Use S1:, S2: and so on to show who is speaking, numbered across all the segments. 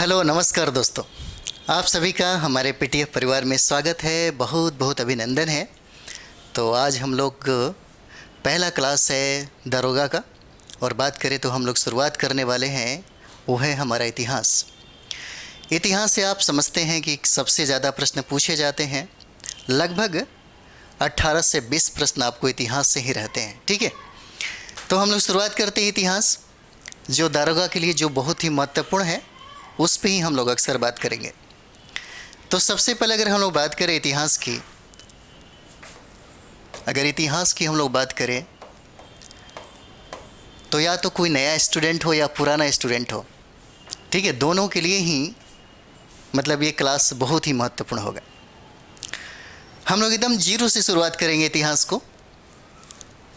S1: Hello नमस्कार दोस्तों। आप सभी का हमारे पीटीएफ परिवार में स्वागत है। बहुत बहुत अभिनंदन है। तो आज हम लोग पहला क्लास है दरोगा का, और बात करें तो हम लोग शुरुआत करने वाले हैं, वो है हमारा इतिहास। इतिहास से आप समझते हैं कि सबसे ज़्यादा प्रश्न पूछे जाते हैं। लगभग 18 से 20 प्रश्न आपको इतिहास से ही रहते हैं। ठीक है, तो हम लोग शुरुआत करते हैं इतिहास, जो दारोगा के लिए जो बहुत ही महत्वपूर्ण है, उस पे ही हम लोग अक्सर बात करेंगे। तो सबसे पहले अगर हम लोग बात करें इतिहास की, अगर इतिहास की हम लोग बात करें तो या तो कोई नया स्टूडेंट हो या पुराना स्टूडेंट हो, ठीक है, दोनों के लिए ही मतलब ये क्लास बहुत ही महत्वपूर्ण होगा। हम लोग एकदम जीरो से शुरुआत करेंगे इतिहास को,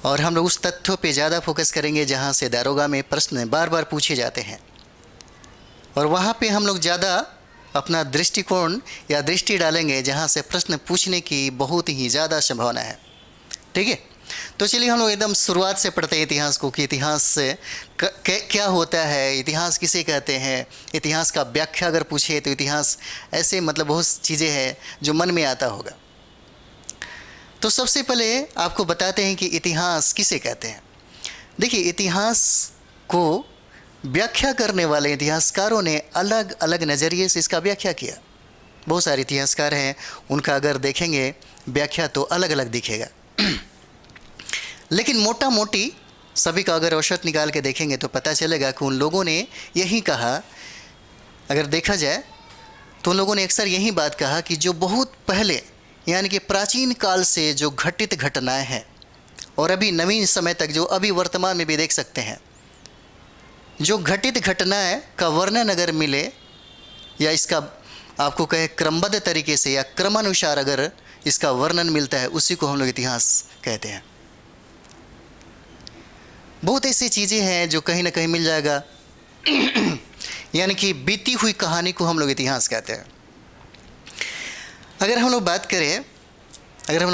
S1: और हम लोग उस तथ्यों पे ज़्यादा फोकस करेंगे जहाँ से दारोगा में प्रश्न बार बार पूछे जाते हैं, और वहाँ पे हम लोग ज़्यादा अपना दृष्टिकोण या दृष्टि डालेंगे जहाँ से प्रश्न पूछने की बहुत ही ज़्यादा संभावना है। ठीक है, तो चलिए हम लोग एकदम शुरुआत से पढ़ते हैं इतिहास को कि इतिहास क्या होता है, इतिहास किसे कहते हैं। इतिहास का व्याख्या अगर पूछे तो इतिहास ऐसे मतलब बहुत चीज़ें हैं जो मन में आता होगा। तो सबसे पहले आपको बताते हैं कि इतिहास किसे कहते हैं। देखिए, इतिहास को व्याख्या करने वाले इतिहासकारों ने अलग अलग नज़रिए से इसका व्याख्या किया। बहुत सारे इतिहासकार हैं, उनका अगर देखेंगे व्याख्या तो अलग अलग दिखेगा लेकिन मोटा मोटी सभी का अगर औसत निकाल के देखेंगे तो पता चलेगा कि उन लोगों ने यही कहा, अगर देखा जाए तो उन लोगों ने अक्सर यही बात कहा कि जो बहुत पहले यानी कि प्राचीन काल से जो घटित घटनाएं हैं और अभी नवीन समय तक जो अभी वर्तमान में भी देख सकते हैं, जो घटित घटनाएं का वर्णन अगर मिले या इसका आपको कहे क्रमबद्ध तरीके से या क्रमानुसार अगर इसका वर्णन मिलता है, उसी को हम लोग इतिहास कहते हैं। बहुत ऐसी चीज़ें हैं जो कहीं ना कहीं मिल जाएगा यानी कि बीती हुई कहानी को हम लोग इतिहास कहते हैं। अगर हम लोग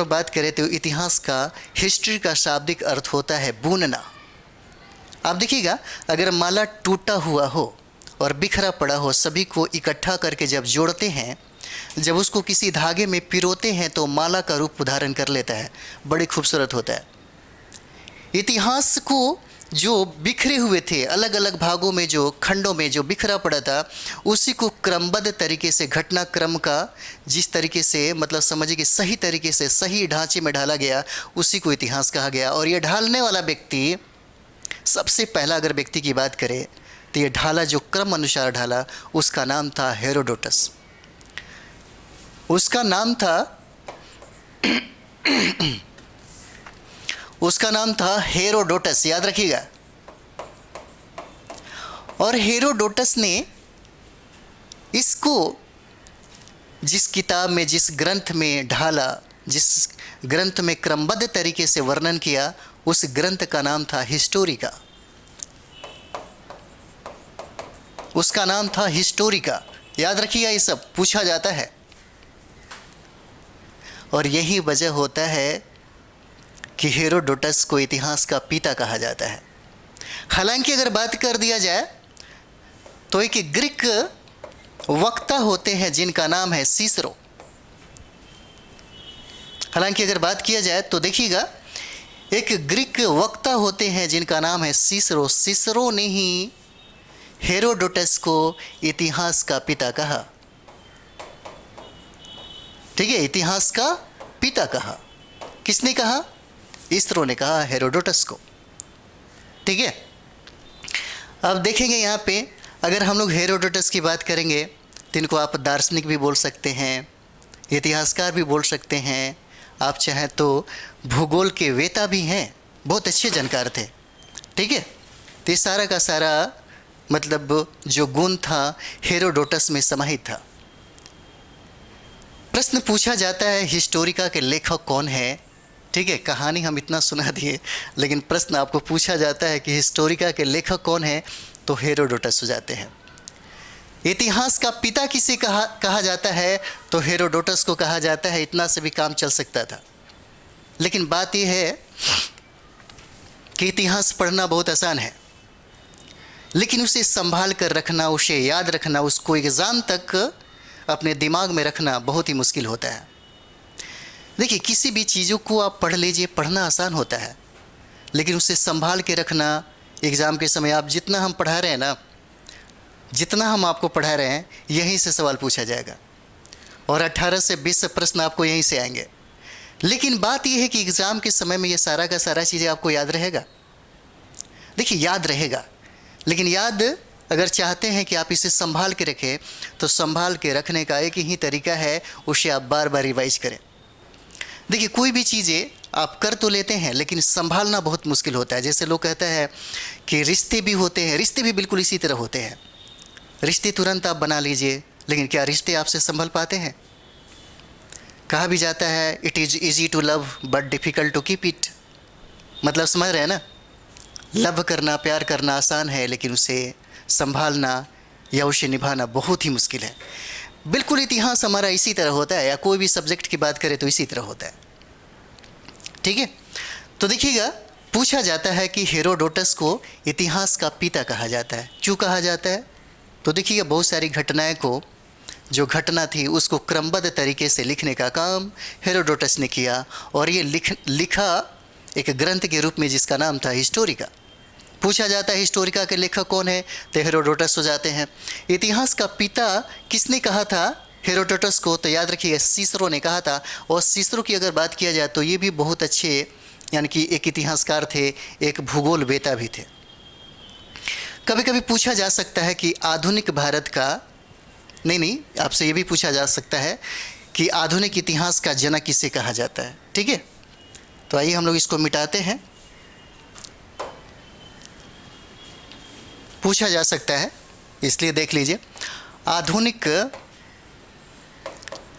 S1: बात करें तो इतिहास का हिस्ट्री का शाब्दिक अर्थ होता है बूनना। आप देखिएगा, अगर माला टूटा हुआ हो और बिखरा पड़ा हो, सभी को इकट्ठा करके जब जोड़ते हैं, जब उसको किसी धागे में पिरोते हैं तो माला का रूप धारण कर लेता है। बड़ी खूबसूरत होता है। इतिहास को जो बिखरे हुए थे अलग अलग भागों में, जो खंडों में जो बिखरा पड़ा था, उसी को क्रमबद्ध तरीके से घटनाक्रम का जिस तरीके से मतलब समझिए कि सही तरीके से सही ढांचे में ढाला गया, उसी को इतिहास कहा गया। और ये ढालने वाला व्यक्ति, सबसे पहला अगर व्यक्ति की बात करें तो ये ढाला, जो क्रम अनुसार ढाला, उसका नाम था हेरोडोटस। उसका नाम था हेरोडोटस, याद रखिएगा। और हेरोडोटस ने इसको जिस किताब में, जिस ग्रंथ में ढाला, जिस ग्रंथ में क्रमबद्ध तरीके से वर्णन किया, उस ग्रंथ का नाम था हिस्टोरिका। उसका नाम था हिस्टोरिका। याद रखिएगा, ये सब पूछा जाता है। और यही वजह होता है कि हेरोडोटस को इतिहास का पिता कहा जाता है। हालांकि अगर बात कर दिया जाए तो एक ग्रीक वक्ता होते हैं जिनका नाम है सीसरो। हालांकि अगर बात किया जाए तो देखिएगा, एक ग्रीक वक्ता होते हैं जिनका नाम है सीसरो। सीसरो ने ही हेरोडोटस को इतिहास का पिता कहा। ठीक है, इतिहास का पिता कहा। किसने कहा? सीसरो ने कहा हेरोडोटस को। ठीक है, अब देखेंगे यहाँ पे, अगर हम लोग हेरोडोटस की बात करेंगे तो इनको आप दार्शनिक भी बोल सकते हैं, इतिहासकार भी बोल सकते हैं, आप चाहें तो भूगोल के वेता भी हैं, बहुत अच्छे जानकार थे। ठीक है, तो ये सारा का सारा मतलब जो गुण था हेरोडोटस में समाहित था। प्रश्न पूछा जाता है हिस्टोरिका के लेखक कौन है। ठीक है, कहानी हम इतना सुना दिए, लेकिन प्रश्न आपको पूछा जाता है कि हिस्टोरिका के लेखक कौन है, तो हेरोडोटस हो जाते हैं। इतिहास का पिता किसे कहा जाता है, तो हेरोडोटस को कहा जाता है। इतना से भी काम चल सकता था। लेकिन बात यह है कि इतिहास पढ़ना बहुत आसान है। लेकिन उसे संभाल कर रखना, उसे याद रखना, उसको एग्ज़ाम तक अपने दिमाग में रखना बहुत ही मुश्किल होता है। देखिए, किसी भी चीज़ों को आप पढ़ लीजिए, पढ़ना आसान होता है, लेकिन उसे संभाल के रखना एग्ज़ाम के समय, आप जितना हम पढ़ा रहे हैं ना, जितना हम आपको पढ़ा रहे हैं, यहीं से सवाल पूछा जाएगा और 18 से 20 प्रश्न आपको यहीं से आएंगे। लेकिन बात यह है कि एग्ज़ाम के समय में ये सारा का सारा चीज़ें आपको याद रहेगा। देखिए, याद रहेगा, लेकिन याद अगर चाहते हैं कि आप इसे संभाल के रखें, तो संभाल के रखने का एक ही तरीका है, उसे आप बार बार रिवाइज करें। देखिए, कोई भी चीज़ें आप कर तो लेते हैं, लेकिन संभालना बहुत मुश्किल होता है। जैसे लोग कहते हैं कि रिश्ते भी होते हैं, रिश्ते भी बिल्कुल इसी तरह होते हैं। रिश्ते तुरंत आप बना लीजिए, लेकिन क्या रिश्ते आपसे संभल पाते हैं? कहा भी जाता है, it is easy to love but difficult to keep it. मतलब समझ रहे हैं ना? लव करना, प्यार करना आसान है, लेकिन उसे संभालना या उसे निभाना बहुत ही मुश्किल है। बिल्कुल इतिहास हमारा इसी तरह होता है, या कोई भी सब्जेक्ट की बात करें तो इसी तरह होता है। ठीक है, तो देखिएगा, पूछा जाता है कि हेरोडोटस को इतिहास का पिता कहा जाता है। क्यों कहा जाता है? तो देखिएगा, बहुत सारी घटनाएं को, जो घटना थी उसको क्रमबद्ध तरीके से लिखने का काम हेरोडोटस ने किया, और ये लिखा एक ग्रंथ के रूप में, जिसका नाम था हिस्टोरिका। पूछा जाता है हिस्टोरिका के लेखक कौन है, तो हेरोडोटस हो जाते हैं। इतिहास का पिता किसने कहा था हेरोडोटस को? तो याद रखिए, सीसरो ने कहा था। और सीसरो की अगर बात किया जाए तो ये भी बहुत अच्छे, यानी कि एक इतिहासकार थे, एक भूगोलवेता भी थे। कभी कभी पूछा जा सकता है कि आधुनिक भारत का, नहीं, आपसे ये भी पूछा जा सकता है कि आधुनिक इतिहास का जनक किसे कहा जाता है। ठीक है, तो आइए हम लोग इसको मिटाते हैं। पूछा जा सकता है, इसलिए देख लीजिए,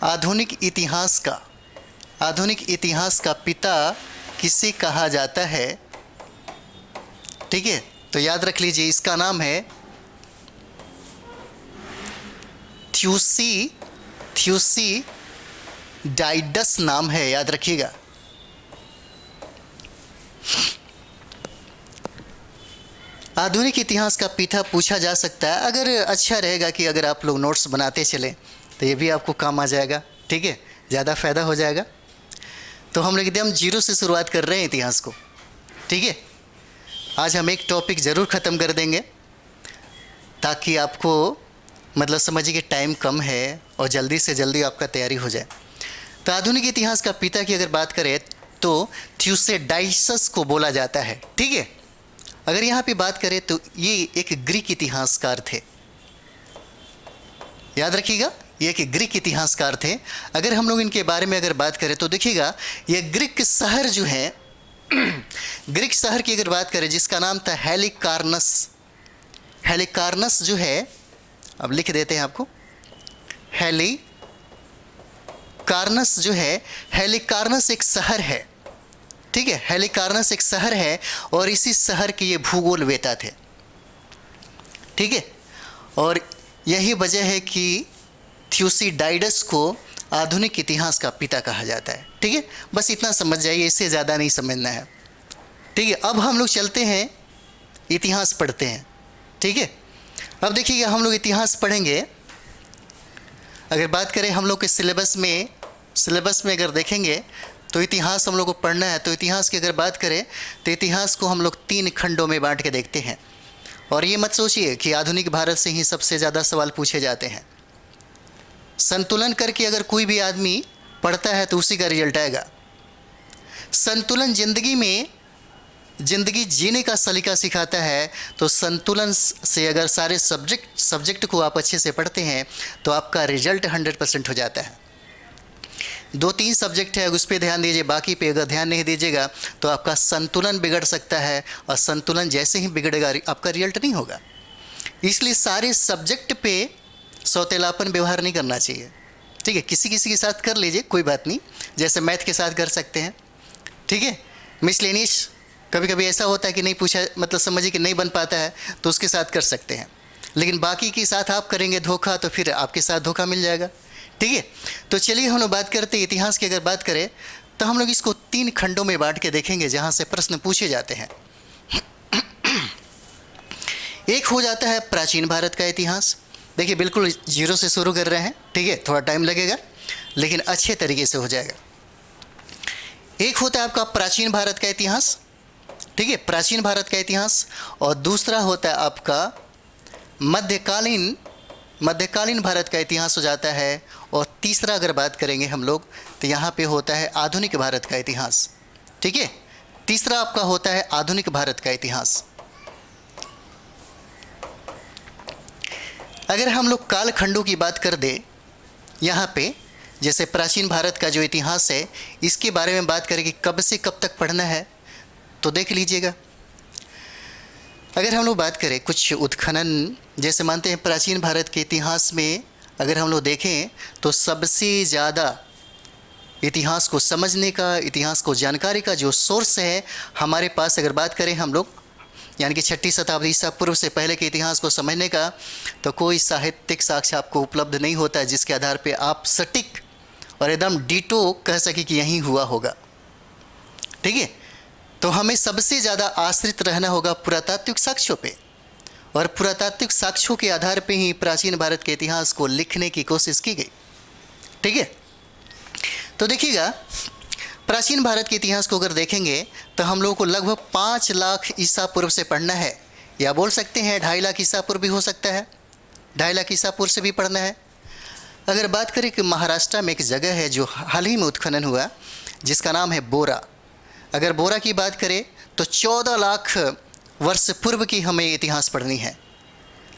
S1: आधुनिक इतिहास का पिता किसे कहा जाता है? ठीक है, तो याद रख लीजिए, इसका नाम है थ्यूसिडाइडस नाम है, याद रखिएगा। आधुनिक इतिहास का पिता पूछा जा सकता है। अगर अच्छा रहेगा कि अगर आप लोग नोट्स बनाते चलें, तो ये भी आपको काम आ जाएगा। ठीक है, ज़्यादा फ़ायदा हो जाएगा। तो हम लोग एकदम जीरो से शुरुआत कर रहे हैं इतिहास को। ठीक है, आज हम एक टॉपिक ज़रूर ख़त्म कर देंगे, ताकि आपको मतलब समझिए कि टाइम कम है और जल्दी से जल्दी आपका तैयारी हो जाए। तो आधुनिक इतिहास का पिता की अगर बात करें तो थ्यूसिडाइडस को बोला जाता है। ठीक है, अगर यहाँ पे बात करें तो ये एक ग्रीक इतिहासकार थे, याद रखिएगा, ये एक ग्रीक इतिहासकार थे। अगर हम लोग इनके बारे में अगर बात करें तो देखिएगा, ये ग्रीक शहर जो है ग्रीक शहर की अगर बात करें, जिसका नाम था हेलिकार्नस जो है, अब लिख देते हैं आपको, हेलिकार्नस जो है, हेलिकार्नस एक शहर है। ठीक है, हेलिकार्नस एक शहर है, और इसी शहर के ये भूगोलवेता थे। ठीक है, और यही वजह है कि थ्यूसिडाइडस को आधुनिक इतिहास का पिता कहा जाता है। ठीक है, बस इतना समझ जाइए, इससे ज़्यादा नहीं समझना है। ठीक है, अब हम लोग चलते हैं, इतिहास पढ़ते हैं। ठीक है, अब देखिएगा, हम लोग इतिहास पढ़ेंगे। अगर बात करें हम लोग के सिलेबस में अगर देखेंगे तो इतिहास हम लोग को पढ़ना है। तो इतिहास की अगर बात करें तो इतिहास को हम लोग 3 खंडों में बांट के देखते हैं। और ये मत सोचिए कि आधुनिक भारत से ही सबसे ज़्यादा सवाल पूछे जाते हैं। संतुलन करके अगर कोई भी आदमी पढ़ता है तो उसी का रिजल्ट आएगा। संतुलन ज़िंदगी जीने का सलीका सिखाता है। तो संतुलन से अगर सारे सब्जेक्ट को आप अच्छे से पढ़ते हैं तो आपका रिजल्ट 100% हो जाता है। 2-3 सब्जेक्ट है, उस पर ध्यान दीजिए, बाकी पे अगर ध्यान नहीं दीजिएगा तो आपका संतुलन बिगड़ सकता है, और संतुलन जैसे ही बिगड़ेगा आपका रिजल्ट नहीं होगा। इसलिए सारे सब्जेक्ट पे सौतेलापन व्यवहार नहीं करना चाहिए। ठीक है, किसी के साथ कर लीजिए, कोई बात नहीं, जैसे मैथ के साथ कर सकते हैं। ठीक है, मिसलेनियस कभी कभी ऐसा होता है कि नहीं पूछा, मतलब समझिए कि नहीं बन पाता है, तो उसके साथ कर सकते हैं। लेकिन बाकी के साथ आप करेंगे धोखा, तो फिर आपके साथ धोखा मिल जाएगा। ठीक है, तो चलिए हम लोग बात करते हैं इतिहास की। अगर बात करें तो हम लोग इसको 3 खंडों में बांट के देखेंगे, जहाँ से प्रश्न पूछे जाते हैं। एक हो जाता है प्राचीन भारत का इतिहास। देखिए बिल्कुल जीरो से शुरू कर रहे हैं, ठीक है, थोड़ा टाइम लगेगा लेकिन अच्छे तरीके से हो जाएगा। एक होता है आपका प्राचीन भारत का इतिहास, ठीक है, प्राचीन भारत का इतिहास। और दूसरा होता है आपका मध्यकालीन भारत का इतिहास हो जाता है। और तीसरा अगर बात करेंगे हम लोग तो यहाँ पे होता है आधुनिक भारत का इतिहास, ठीक है। तीसरा आपका होता है आधुनिक भारत का इतिहास। अगर हम लोग कालखंडों की बात कर दें यहाँ पे, जैसे प्राचीन भारत का जो इतिहास है इसके बारे में बात करें कि कब से कब तक पढ़ना है, तो देख लीजिएगा। अगर हम लोग बात करें कुछ उत्खनन, जैसे मानते हैं प्राचीन भारत के इतिहास में अगर हम लोग देखें तो सबसे ज़्यादा इतिहास को समझने का, इतिहास को जानकारी का जो सोर्स है हमारे पास, अगर बात करें हम लोग यानी कि 6ठी शताब्दी ईसा पूर्व से पहले के इतिहास को समझने का, तो कोई साहित्यिक साक्ष्य आपको उपलब्ध नहीं होता है जिसके आधार पे आप सटीक और एकदम डीटो कह सके कि यही हुआ होगा, ठीक है। तो हमें सबसे ज़्यादा आश्रित रहना होगा पुरातात्विक साक्ष्यों पे, और पुरातात्विक साक्ष्यों के आधार पे ही प्राचीन भारत के इतिहास को लिखने की कोशिश की गई, ठीक है। तो देखिएगा प्राचीन भारत के इतिहास को अगर देखेंगे तो हम लोगों को लगभग 5 लाख ईसा पूर्व से पढ़ना है, या बोल सकते हैं 2.5 लाख ईसा पूर्व भी हो सकता है, 2.5 लाख ईसा पूर्व से भी पढ़ना है। अगर बात करें कि महाराष्ट्र में एक जगह है जो हाल ही में उत्खनन हुआ जिसका नाम है बोरा, अगर बोरा की बात करें तो 14 लाख वर्ष पूर्व की हमें इतिहास पढ़नी है।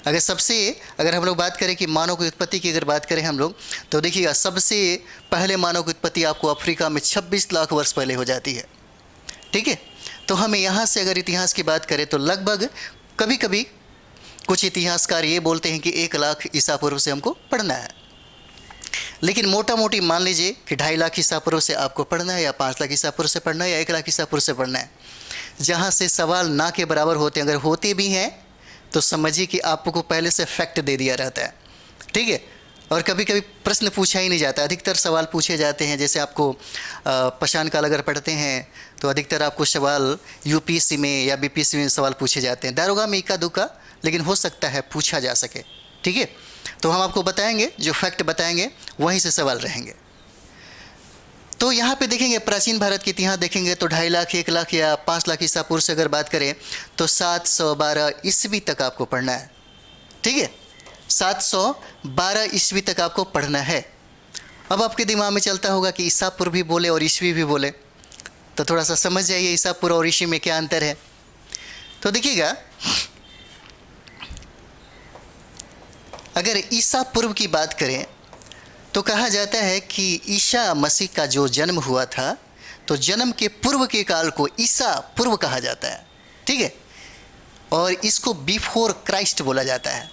S1: अगर हम लोग बात करें कि मानव की उत्पत्ति की अगर बात करें हम लोग, तो देखिएगा सबसे पहले मानव की उत्पत्ति आपको अफ्रीका में 26 लाख वर्ष पहले हो जाती है, ठीक है। तो हमें यहाँ से अगर इतिहास की बात करें तो लगभग कभी कभी कुछ इतिहासकार ये बोलते हैं कि 1 लाख ईसा पूर्व से हमको पढ़ना है, लेकिन मोटा मोटी मान लीजिए कि 2.5 लाख ईसा पूर्व से आपको पढ़ना है, या 5 लाख ईसा पूर्व से पढ़ना है, या 1 लाख ईसा पूर्व से पढ़ना है। जहाँ से सवाल ना के बराबर होते हैं, अगर होते भी हैं तो समझिए कि आपको पहले से फैक्ट दे दिया रहता है, ठीक है। और कभी कभी प्रश्न पूछा ही नहीं जाता, अधिकतर सवाल पूछे जाते हैं। जैसे आपको पाषाण काल अगर पढ़ते हैं तो अधिकतर आपको सवाल यूपीएससी में या बीपीएससी में सवाल पूछे जाते हैं, दारोगा में इक्का दुक्का, लेकिन हो सकता है पूछा जा सके, ठीक है। तो हम आपको बताएंगे, जो फैक्ट बताएंगे वहीं से सवाल रहेंगे। तो यहाँ पे देखेंगे प्राचीन भारत के इतिहास देखेंगे तो 2.5 लाख, 1 लाख या 5 लाख ईसा पूर्व से अगर बात करें तो 712 ईस्वी तक आपको पढ़ना है, ठीक है। 712 ईस्वी तक आपको पढ़ना है। अब आपके दिमाग में चलता होगा कि ईसा पूर्व भी बोले और ईस्वी भी बोले, तो थोड़ा सा समझ जाइए ईसा पूर्व और ईस्वी में क्या अंतर है। तो देखिएगा अगर ईसा पूर्व की बात करें तो कहा जाता है कि ईसा मसीह का जो जन्म हुआ था, तो जन्म के पूर्व के काल को ईसा पूर्व कहा जाता है, ठीक है। और इसको बिफोर क्राइस्ट बोला जाता है,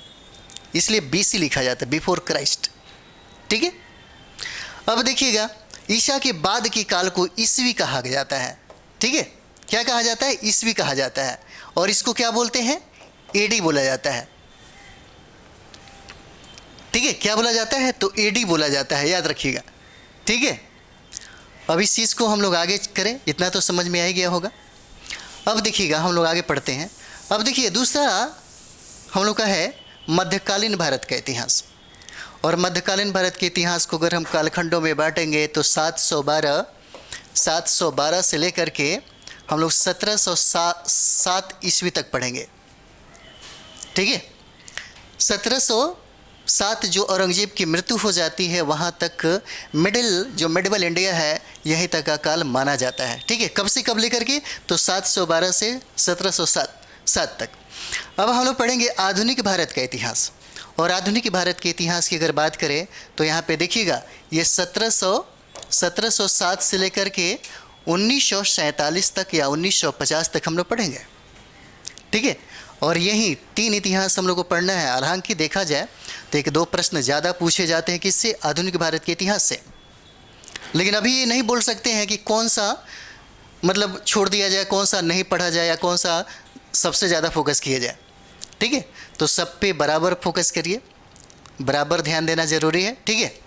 S1: इसलिए बीसी लिखा जाता है, बिफोर क्राइस्ट, ठीक है। अब देखिएगा ईसा के बाद के काल को ईस्वी कहा जाता है, ठीक है। क्या कहा जाता है? ईस्वी कहा जाता है। और इसको क्या बोलते हैं? एडी बोला जाता है, ठीक है। क्या बोला जाता है? तो एडी बोला जाता है, याद रखिएगा, ठीक है। अब इस चीज़ को हम लोग आगे करें, इतना तो समझ में आ ही गया होगा। अब देखिएगा हम लोग आगे पढ़ते हैं। अब देखिए दूसरा हम लोग का है मध्यकालीन भारत का इतिहास। और मध्यकालीन भारत के इतिहास को अगर हम कालखंडों में बांटेंगे तो 712 से लेकर के हम लोग 1707 ईस्वी तक पढ़ेंगे, ठीक है। 1707 जो औरंगजेब की मृत्यु हो जाती है वहाँ तक मिडिवल इंडिया है, यहीं तक का काल माना जाता है, ठीक है। कब से कब लेकर के? तो 712 से 1707 तक। अब हम लोग पढ़ेंगे आधुनिक भारत का इतिहास। और आधुनिक भारत के इतिहास की अगर बात करें तो यहाँ पे देखिएगा ये 1707 से लेकर के 1947 तक या 1950 तक हम लोग पढ़ेंगे, ठीक है। और यही 3 इतिहास हम लोग को पढ़ना है। हालांकि देखा जाए तो 1-2 प्रश्न ज़्यादा पूछे जाते हैं किससे? आधुनिक भारत के इतिहास से। लेकिन अभी ये नहीं बोल सकते हैं कि कौन सा मतलब छोड़ दिया जाए, कौन सा नहीं पढ़ा जाए, या कौन सा सबसे ज़्यादा फोकस किया जाए, ठीक है। तो सब पे बराबर फोकस करिए, बराबर ध्यान देना ज़रूरी है, ठीक है।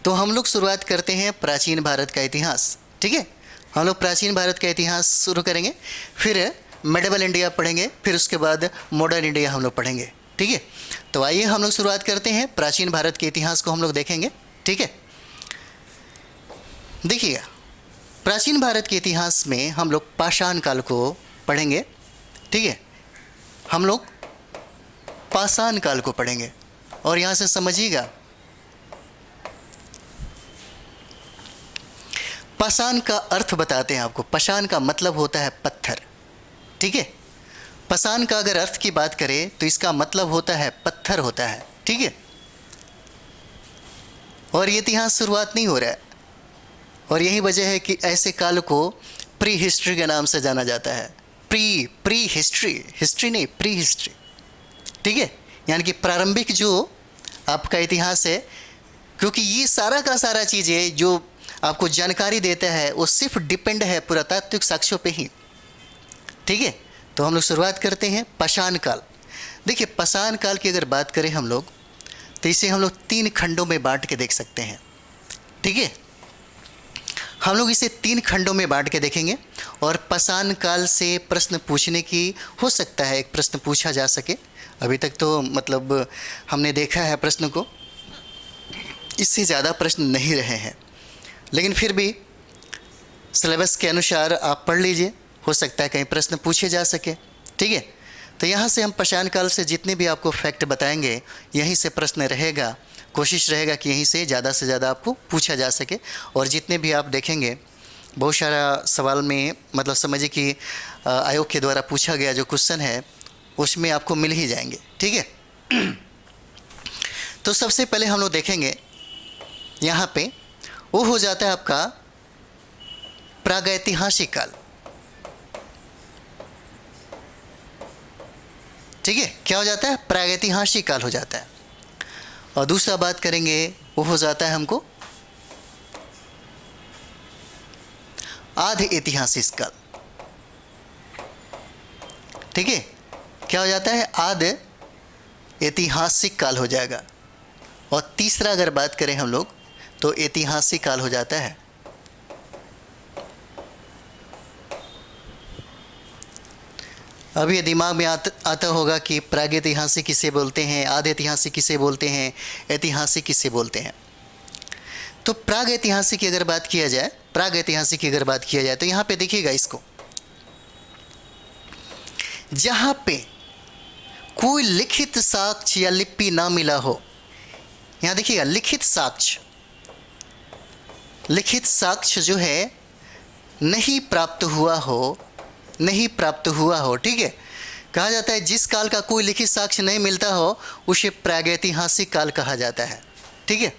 S1: तो हम लोग शुरुआत करते हैं प्राचीन भारत का इतिहास, ठीक है। हम लोग प्राचीन भारत का इतिहास शुरू करेंगे, फिर मेडिवल इंडिया पढ़ेंगे, फिर उसके बाद मॉडर्न इंडिया हम लोग पढ़ेंगे। ठीक है, तो आइए हम लोग शुरुआत करते हैं। प्राचीन भारत के इतिहास को हम लोग देखेंगे। ठीक है, देखिएगा, प्राचीन भारत के इतिहास में हम लोग पाषाण काल को पढ़ेंगे। ठीक है, हम लोग पाषाण काल को पढ़ेंगे। और यहाँ से समझिएगा, पाषाण का अर्थ बताते हैं आपको। पाषाण का मतलब होता है पत्थर। ठीक है, पाषाण का अगर अर्थ की बात करें तो इसका मतलब होता है पत्थर होता है। ठीक है, और ये इतिहास शुरुआत नहीं हो रहा है, और यही वजह है कि ऐसे काल को प्री हिस्ट्री के नाम से जाना जाता है। प्री हिस्ट्री, हिस्ट्री नहीं, प्री हिस्ट्री। ठीक है, यानी कि प्रारंभिक जो आपका इतिहास है, क्योंकि ये सारा का सारा चीज़ें जो आपको जानकारी देता है वो सिर्फ डिपेंड है पुरातात्विक साक्ष्यों पे ही। ठीक है, तो हम लोग शुरुआत करते हैं पाषाण काल। देखिए, पाषाण काल की अगर बात करें हम लोग, तो इसे हम लोग 3 खंडों में बांट के देख सकते हैं। ठीक है, हम लोग इसे 3 खंडों में बांट के देखेंगे, और पाषाण काल से प्रश्न पूछने की हो सकता है एक प्रश्न पूछा जा सके। अभी तक तो मतलब हमने देखा है प्रश्न को, इससे ज़्यादा प्रश्न नहीं रहे हैं, लेकिन फिर भी सिलेबस के अनुसार आप पढ़ लीजिए, हो सकता है कहीं प्रश्न पूछे जा सके। ठीक है, तो यहाँ से हम पाषाण काल से जितने भी आपको फैक्ट बताएंगे, यहीं से प्रश्न रहेगा। कोशिश रहेगा कि यहीं से ज़्यादा आपको पूछा जा सके। और जितने भी आप देखेंगे, बहुत सारा सवाल में मतलब समझिए कि आयोग के द्वारा पूछा गया जो क्वेश्चन है उसमें आपको मिल ही जाएंगे। ठीक है, तो सबसे पहले हम लोग देखेंगे यहाँ पे, वो हो जाता है आपका प्रागैतिहासिक काल। ठीक है, क्या हो जाता है? प्रागैतिहासिक काल हो जाता है। और दूसरा बात करेंगे, वो हो जाता है हमको आधे ऐतिहासिक काल। ठीक है, क्या हो जाता है? आधे ऐतिहासिक काल हो जाएगा। और तीसरा अगर बात करें हम लोग, तो ऐतिहासिक काल हो जाता है अभी ये दिमाग में आता होगा कि प्रागैतिहासिक किसे बोलते हैं, आधे ऐतिहासिक किसे बोलते हैं, ऐतिहासिक किसे बोलते हैं। तो प्रागैतिहासिक की अगर बात किया जाए, प्रागैतिहासिक की अगर बात किया जाए, तो यहाँ पे देखिएगा इसको, जहाँ पे कोई लिखित साक्ष्य या लिपि ना मिला हो, यहाँ देखिएगा लिखित साक्ष्य, लिखित साक्ष्य जो है नहीं प्राप्त हुआ हो, नहीं प्राप्त हुआ हो। ठीक है, कहा जाता है जिस काल का कोई लिखित साक्ष्य नहीं मिलता हो उसे प्रागैतिहासिक काल कहा जाता है। ठीक है,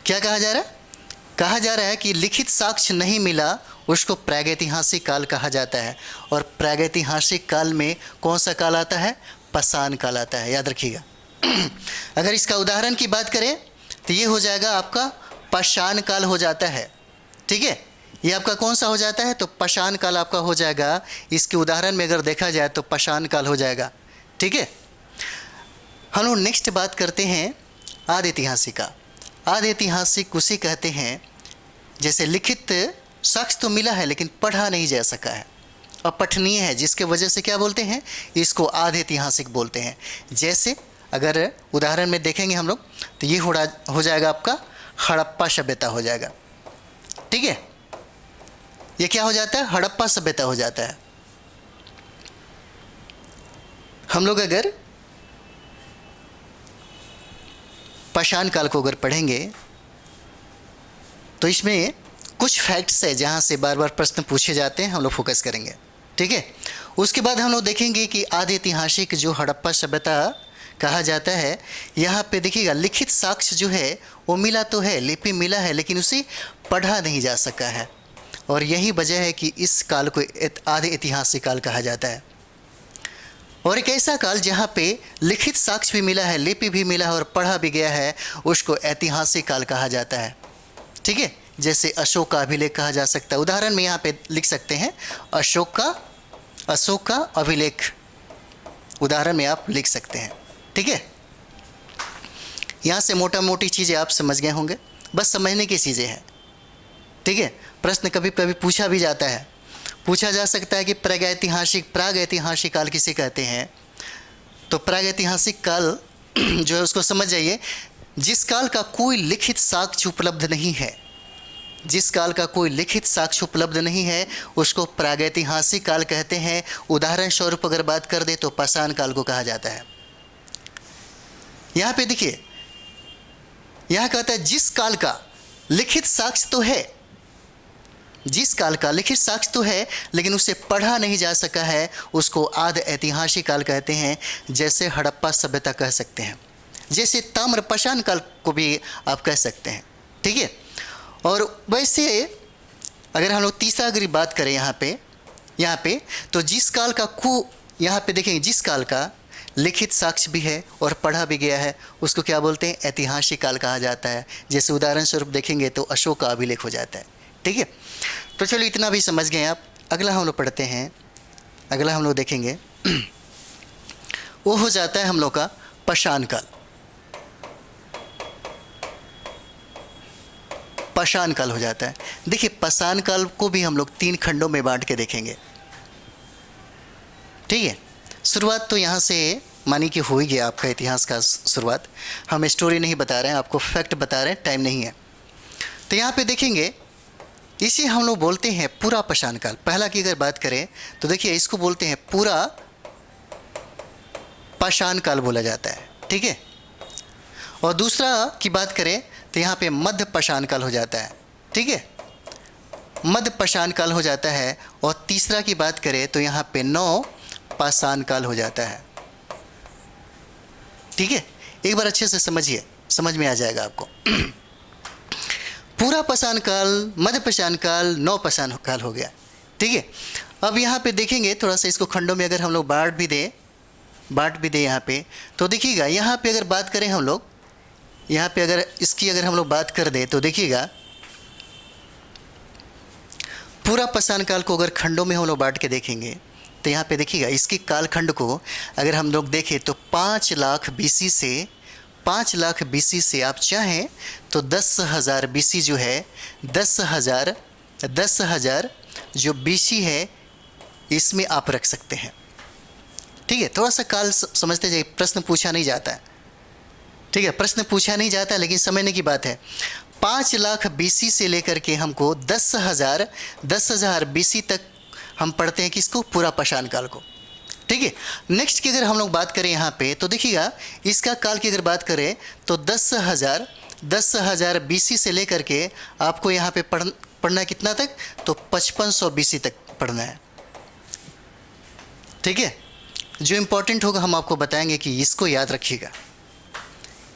S1: क्या कहा जा रहा है? कहा जा रहा है कि लिखित साक्ष्य नहीं मिला उसको प्रागैतिहासिक काल कहा जाता है। और प्रागैतिहासिक काल में कौन सा काल आता है? पाषाण काल आता है, याद रखिएगा। अगर इसका उदाहरण की बात करें तो ये हो जाएगा आपका पाषाण काल हो जाता है। ठीक है, ये आपका कौन सा हो जाता है? तो पाषाण काल आपका हो जाएगा। इसके उदाहरण में अगर देखा जाए तो पाषाण काल हो जाएगा। ठीक है, हम लोग नेक्स्ट बात करते हैं आधे ऐतिहासिक का। आधे ऐतिहासिक उसे कहते हैं जैसे लिखित साक्ष्य तो मिला है लेकिन पढ़ा नहीं जा सका है, अपठनीय है, जिसके वजह से क्या बोलते हैं? इसको आधे ऐतिहासिक बोलते हैं। जैसे अगर उदाहरण में देखेंगे हम लोग, तो ये हो जाएगा आपका हड़प्पा सभ्यता हो जाएगा। ठीक है, ये क्या हो जाता है? हड़प्पा सभ्यता हो जाता है। हम लोग अगर पाषाण काल को अगर पढ़ेंगे तो इसमें कुछ फैक्ट्स है जहाँ से बार बार प्रश्न पूछे जाते हैं, हम लोग फोकस करेंगे। ठीक है, उसके बाद हम लोग देखेंगे कि आधे ऐतिहासिक जो हड़प्पा सभ्यता कहा जाता है, यहाँ पे देखिएगा लिखित साक्ष्य जो है वो मिला तो है, लिपि मिला है, लेकिन उसे पढ़ा नहीं जा सका है। और यही वजह है कि इस काल को आधे ऐतिहासिक काल कहा जाता है। और एक ऐसा काल जहाँ पे लिखित साक्ष्य भी मिला है, लिपि भी मिला है और पढ़ा भी गया है, उसको ऐतिहासिक काल कहा जाता है। ठीक है, जैसे अशोक का अभिलेख कहा जा सकता है। उदाहरण में यहाँ पे लिख सकते हैं अशोक का अभिलेख, उदाहरण में आप लिख सकते हैं। ठीक है, यहाँ से मोटा मोटी चीज़ें आप समझ गए होंगे, बस समझने की चीज़ें हैं। ठीक है, प्रश्न कभी कभी पूछा भी जाता है, पूछा जा सकता है कि प्रागैतिहासिक काल किसे कहते हैं। तो प्रागैतिहासिक काल जो है उसको समझ जाइए, जिस काल का कोई लिखित साक्ष्य उपलब्ध नहीं है, जिस काल का कोई लिखित साक्ष्य उपलब्ध नहीं है उसको प्रागैतिहासिक काल कहते हैं। उदाहरण स्वरूप अगर बात कर दे तो पाषाण काल को कहा जाता है। यहाँ पे देखिए, यहाँ कहता है जिस काल का लिखित साक्ष्य तो है, जिस काल का लिखित साक्ष्य तो है लेकिन उसे पढ़ा नहीं जा सका है, उसको आद ऐतिहासिक काल कहते हैं। जैसे हड़प्पा सभ्यता कह सकते हैं, जैसे ताम्र पाषाण काल को भी आप कह सकते हैं, ठीक है। और वैसे अगर हम लोग तीसरा अगर बात करें यहाँ पे तो जिस काल का यहाँ पे देखेंगे, जिस काल का लिखित साक्ष्य भी है और पढ़ा भी गया है उसको क्या बोलते हैं, ऐतिहासिक काल कहा जाता है। जैसे उदाहरण स्वरूप देखेंगे तो अशोक का अभिलेख हो जाता है, ठीक है। तो चलो इतना भी समझ गए आप। अगला हम लोग पढ़ते हैं, अगला हम लोग देखेंगे वो हो जाता है हम लोग का पाषाण काल। पाषाण काल हो जाता है। देखिए पाषाण काल को भी हम लोग 3 खंडों में बांट के देखेंगे, ठीक है। शुरुआत तो यहाँ से मानी कि हो ही गया आपका इतिहास का शुरुआत। हम स्टोरी नहीं बता रहे हैं, आपको फैक्ट बता रहे हैं, टाइम नहीं है। तो यहाँ पे देखेंगे इसे हम लोग बोलते हैं पूरा पाषाण काल। पहला की अगर बात करें तो देखिए इसको बोलते हैं पूरा पाषाण काल बोला जाता है, ठीक है। और दूसरा की बात करें तो यहाँ पे मध्य पाषाण काल हो जाता है, ठीक है, मध्य पाषाण काल हो जाता है। और तीसरा की बात करें तो यहाँ पे नौ पाषाण काल हो जाता है, ठीक है। एक बार अच्छे से समझिए, समझ में आ जाएगा आपको। पूरा पाषाण काल, मध्य पाषाण काल, नौ पाषाण काल हो गया, ठीक है। अब यहाँ पे देखेंगे थोड़ा सा इसको खंडों में अगर हम लोग बांट भी दें यहाँ पे, तो देखिएगा यहाँ पे अगर बात करें हम लोग, यहाँ पे अगर इसकी अगर हम लोग बात कर दें तो देखिएगा पूरा पाषाण काल को अगर खंडों में हम लोग बांट के देखेंगे तो यहाँ पे देखिएगा इसकी कालखंड को अगर हम लोग देखें तो 5 लाख BC से 5 लाख BC से आप चाहें तो 10,000 BC जो है 10,000 जो BC है इसमें आप रख सकते हैं, ठीक है। थोड़ा सा काल समझते जाइए, प्रश्न पूछा नहीं जाता है, ठीक है, प्रश्न पूछा नहीं जाता लेकिन समझने की बात है। 5 लाख BC से लेकर के हमको 10,000 BC तक हम पढ़ते हैं किसको, पूरा पाषाण काल को, ठीक है। नेक्स्ट की अगर हम लोग बात करें यहाँ पे तो देखिएगा इसका काल की अगर बात करें तो 10,000 BC से लेकर के आपको यहाँ पे पढ़ना कितना तक, तो 5500 BC तक पढ़ना है, ठीक है। जो इम्पोर्टेंट होगा हम आपको बताएंगे कि इसको याद रखिएगा।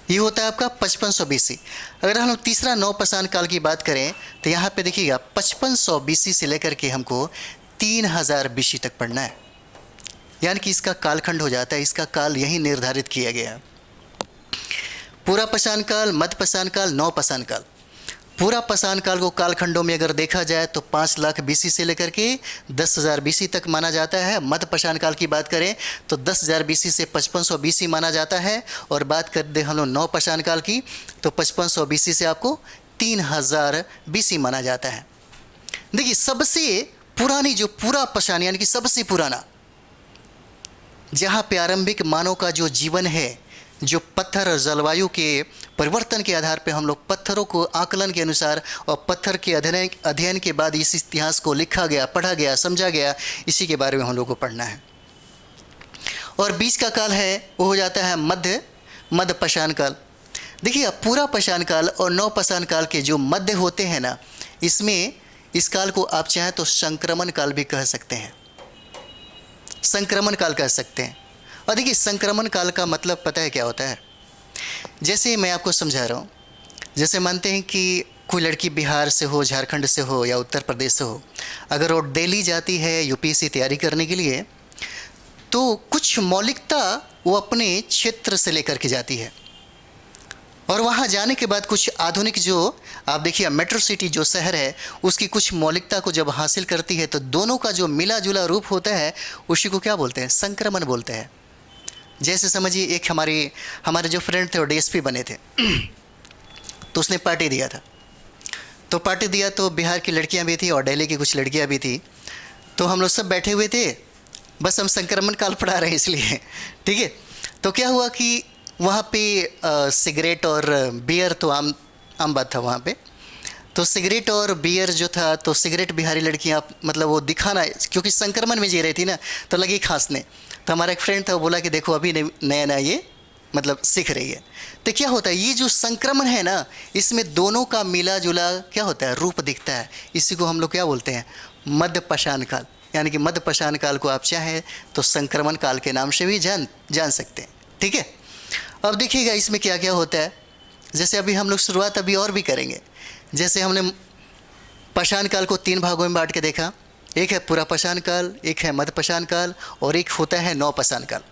S1: ये होता है आपका 5500 BC। अगर हम लोग तीसरा नौ पाषाण काल की बात करें तो यहाँ पे देखिएगा 5500 BC से लेकर के हमको 3000 BC तक पढ़ना है, यानी कि इसका कालखंड हो जाता है, इसका काल यही निर्धारित किया गया है। पूरा पाषाण काल, मध्य पाषाण काल, नौ पाषाण काल। पूरा पाषाण काल को कालखंडों में अगर देखा जाए तो 5 लाख BC से लेकर के 10,000 BC तक माना जाता है। मध्य पाषाण काल की बात करें तो 10,000 BC से 5500 BC माना जाता है। और बात कर दे हम लोग नौ पाषाण काल की तो 5500 BC से आपको 3000 BC माना जाता है। देखिए सबसे पुरानी जो पूरा पाषाण यानी कि सबसे पुराना, जहाँ पे आरंभिक मानव का जो जीवन है, जो पत्थर और जलवायु के परिवर्तन के आधार पे हम लोग पत्थरों को आकलन के अनुसार और पत्थर के अध्ययन के बाद इस इतिहास को लिखा गया, पढ़ा गया, समझा गया, इसी के बारे में हम लोग को पढ़ना है। और बीच का काल है वो हो जाता है मध्य पाषाण काल। देखिए पूरा पाषाण काल और नौ पाषाण काल के जो मध्य होते हैं ना, इसमें इस काल को आप चाहें तो संक्रमण काल भी कह सकते हैं, संक्रमण काल कह सकते हैं। और देखिए संक्रमण काल का मतलब पता है क्या होता है, जैसे मैं आपको समझा रहा हूँ, जैसे मानते हैं कि कोई लड़की बिहार से हो, झारखंड से हो या उत्तर प्रदेश से हो, अगर वो दिल्ली जाती है यूपीएससी तैयारी करने के लिए तो कुछ मौलिकता वो अपने क्षेत्र से लेकर के जाती है। और वहाँ जाने के बाद कुछ आधुनिक जो आप देखिए मेट्रो सिटी जो शहर है उसकी कुछ मौलिकता को जब हासिल करती है तो दोनों का जो मिला जुला रूप होता है उसी को क्या बोलते हैं, संक्रमण बोलते हैं। जैसे समझिए एक हमारे जो फ्रेंड थे वो डीएसपी बने थे तो उसने पार्टी दिया था, तो पार्टी दिया तो बिहार की लड़कियां भी थी और दिल्ली की कुछ लड़कियां भी थी। तो हम लोग सब बैठे हुए थे, बस हम संक्रमण काल पढ़ा रहे हैं इसलिए, ठीक है। तो क्या हुआ कि वहाँ पे सिगरेट और बियर तो आम बात था वहाँ पे। तो सिगरेट और बियर जो था, तो सिगरेट बिहारी लड़कियाँ मतलब वो दिखाना, क्योंकि संक्रमण में जी रही थी ना, तो लगी खांसने। तो हमारा एक फ्रेंड था, वो बोला कि देखो अभी नया नया ये मतलब सीख रही है। तो क्या होता है, ये जो संक्रमण है ना, इसमें दोनों का मिला जुला क्या होता है, रूप दिखता है। इसी को हम लोग क्या बोलते हैं, मध्य पाषाण काल। यानी कि मध्य पाषाण काल को आप चाहें तो संक्रमण काल के नाम से भी जान सकते हैं, ठीक है। अब देखिएगा इसमें क्या क्या होता है। जैसे अभी हम लोग शुरुआत अभी और भी करेंगे। जैसे हमने पाषाण काल को 3 भागों में बांट के देखा। एक है पूरा पाषाण काल, एक है मध्य पाषाण काल, और एक होता है नव पाषाण काल।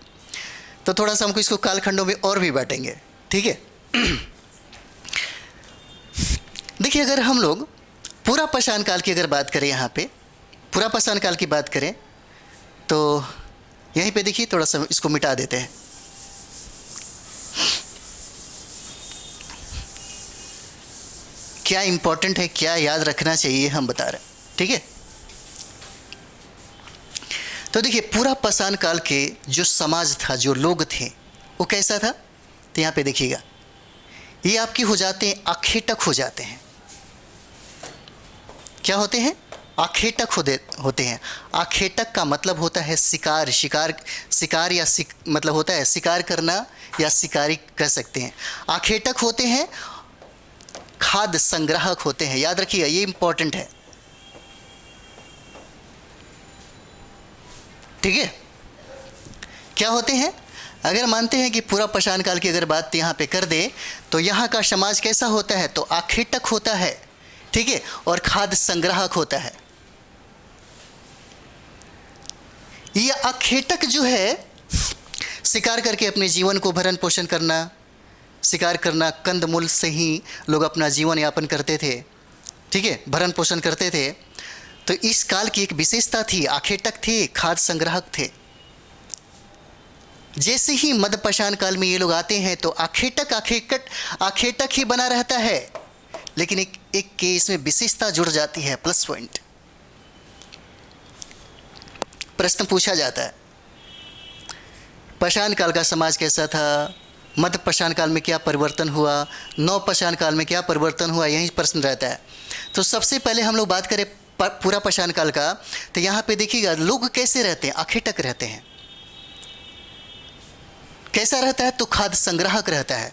S1: तो थोड़ा सा हमको इसको कालखंडों में और भी बांटेंगे, ठीक है। देखिए अगर हम लोग पूरा पाषाण काल की अगर बात करें, यहाँ पे पूरा पाषाण काल की बात करें, तो यहीं पे देखिए थोड़ा सा इसको मिटा देते हैं। क्या इंपॉर्टेंट है, क्या याद रखना चाहिए, हम बता रहे हैं, ठीक है। तो देखिए पूरा पाषाण काल के जो समाज था, जो लोग थे, वो कैसा था। तो यहाँ पे देखिएगा, ये आपके हो जाते हैं, आखेटक हो जाते हैं। क्या होते हैं, आखेटक होते हैं। आखेटक का मतलब होता है शिकार, शिकार या मतलब होता है शिकार करना, या शिकारी कह सकते हैं। आखेटक होते हैं, खाद्य संग्राहक होते हैं। याद रखिएगा, ये इंपॉर्टेंट है, ठीक है। क्या होते हैं, अगर मानते हैं कि पूरा पाषाण काल की अगर बात यहाँ पे कर दे, तो यहाँ का समाज कैसा होता है, तो आखेटक होता है, ठीक है, और खाद्य संग्राहक होता है। ये आखेटक जो है, शिकार करके अपने जीवन को भरण पोषण करना, शिकार करना, कंदमूल से ही लोग अपना जीवन यापन करते थे, ठीक है, भरण पोषण करते थे। तो इस काल की एक विशेषता थी, आखेटक थे, खाद्य संग्राहक थे। जैसे ही मध्य पाषाण काल में ये लोग आते हैं, तो आखेटक ही बना रहता है, लेकिन एक के इसमें विशेषता जुड़ जाती है, प्लस पॉइंट। प्रश्न पूछा जाता है, पाषाण काल का समाज कैसा था, मध्य पाषाण काल में क्या परिवर्तन हुआ, नव पाषाण काल में क्या परिवर्तन हुआ, यही प्रश्न रहता है। तो सबसे पहले हम लोग बात करें पूरा पाषाण काल का, तो यहाँ पे देखिएगा लोग कैसे रहते हैं, आखेटक रहते हैं। कैसा रहता है, तो खाद्य संग्राहक रहता है।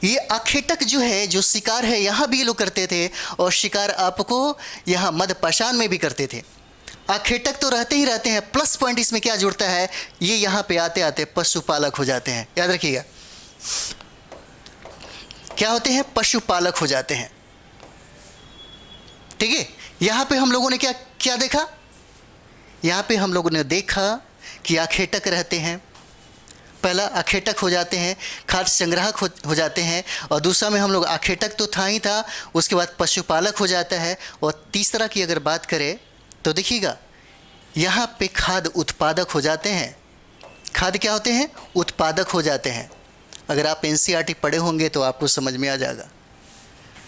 S1: ये आखेटक जो है, जो शिकार है, यहाँ भी ये लोग करते थे, और शिकार आपको यहाँ मध्य पाषाण में भी करते थे। आखेटक तो रहते ही रहते हैं, प्लस पॉइंट इसमें क्या जुड़ता है, ये यहाँ पे आते आते पशुपालक हो जाते हैं। याद रखिएगा, क्या होते हैं, पशुपालक हो जाते हैं, ठीक है। यहाँ पे हम लोगों ने क्या क्या देखा, यहाँ पे हम लोगों ने देखा कि आखेटक रहते हैं। पहला आखेटक हो जाते हैं, खाद्य संग्राहक हो जाते हैं, और दूसरा में हम लोग आखेटक तो था ही था, उसके बाद पशुपालक हो जाता है, और तीसरा की अगर बात करें तो देखिएगा यहाँ पे खाद्य उत्पादक हो जाते हैं। खाद्य क्या होते हैं, उत्पादक हो जाते हैं। अगर आप एनसीईआरटी पढ़े होंगे तो आपको समझ में आ जाएगा।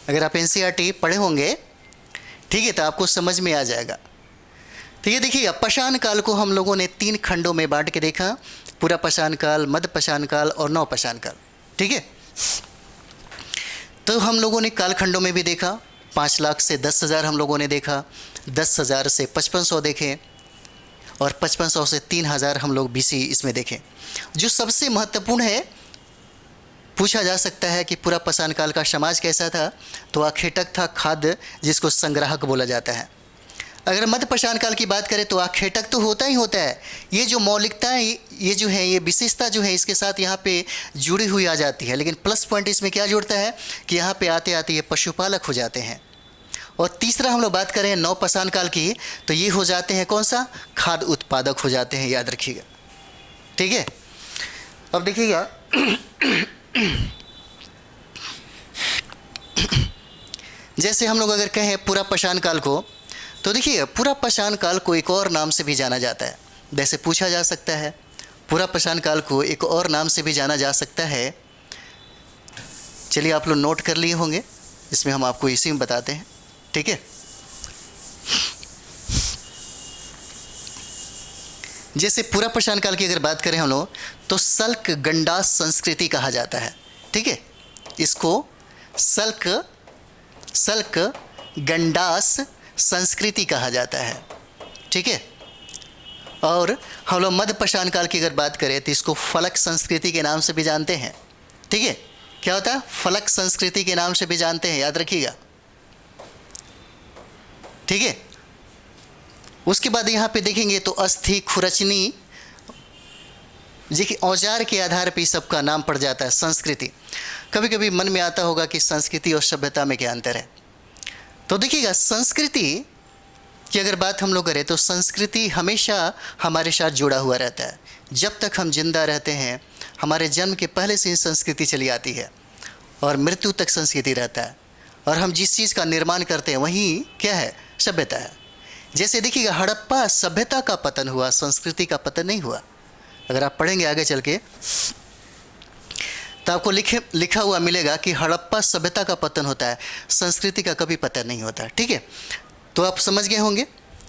S1: अगर आप एनसीईआरटी पढ़े होंगे, ठीक है, तो आपको समझ में आ जाएगा। तो ये देखिएगा, पाषाण काल को हम लोगों ने 3 खंडों में बांट के देखा, पूरा पाषाण काल, मध्य पाषाण काल और नव पाषाण काल, ठीक है। तो हम लोगों ने कालखंडों में भी देखा, 5 लाख से 10,000 हम लोगों ने देखा, 10,000 से 5500 देखे, और 5500 से 3000 हम लोग बीसी इसमें देखें। जो सबसे महत्वपूर्ण है, पूछा जा सकता है कि पूरा पाषाण काल का समाज कैसा था, तो आखेटक था, खाद्य जिसको संग्राहक बोला जाता है। अगर मध्य पाषाण काल की बात करें तो आखेटक तो होता ही होता है। ये जो मौलिकता है, ये जो है, ये विशेषता जो है, इसके साथ यहाँ पे जुड़ी हुई आ जाती है। लेकिन प्लस पॉइंट इसमें क्या जुड़ता है कि यहाँ पे आते आते ये पशुपालक हो जाते हैं। और तीसरा हम लोग बात करें नव पाषाण काल की, तो ये हो जाते हैं कौन सा, खाद्य उत्पादक हो जाते हैं। याद रखिएगा, ठीक है। अब देखिएगा जैसे हम लोग अगर कहें पूरा पाषाण काल को, तो देखिए पूरा पाषाण काल को एक और नाम से भी जाना जाता है। वैसे पूछा जा सकता है, पूरा पाषाण काल को एक और नाम से भी जाना जा सकता है। चलिए आप लोग नोट कर लिए होंगे, इसमें हम आपको इसी में बताते हैं, ठीक है। जैसे पूरा पाषाण काल की अगर बात करें हम लोग तो सल्क गंडास संस्कृति कहा जाता है। ठीक है, इसको सल्क गंडास संस्कृति कहा जाता है। ठीक है, और हम लोग मध्य पाषाण काल की अगर बात करें तो इसको फलक संस्कृति के नाम से भी जानते हैं। ठीक है, क्या होता है? फलक संस्कृति के नाम से भी जानते हैं, याद रखिएगा। ठीक है, उसके बाद यहाँ पे देखेंगे तो अस्थि, खुरचनी, देखिए औजार के आधार पर सबका नाम पड़ जाता है संस्कृति। कभी कभी मन में आता होगा कि संस्कृति और सभ्यता में क्या अंतर है। तो देखिएगा, संस्कृति कि अगर बात हम लोग करें तो संस्कृति हमेशा हमारे साथ जुड़ा हुआ रहता है। जब तक हम जिंदा रहते हैं, हमारे जन्म के पहले से ही संस्कृति चली आती है और मृत्यु तक संस्कृति रहता है। और हम जिस चीज़ का निर्माण करते हैं वही क्या है? सभ्यता है। जैसे देखिएगा, हड़प्पा सभ्यता का पतन हुआ, संस्कृति का पतन नहीं हुआ। अगर आप पढ़ेंगे आगे चल के तो आपको लिखा हुआ मिलेगा कि हड़प्पा सभ्यता का पतन होता है, संस्कृति का कभी पतन नहीं होता। ठीक है, तो आप समझ गए होंगे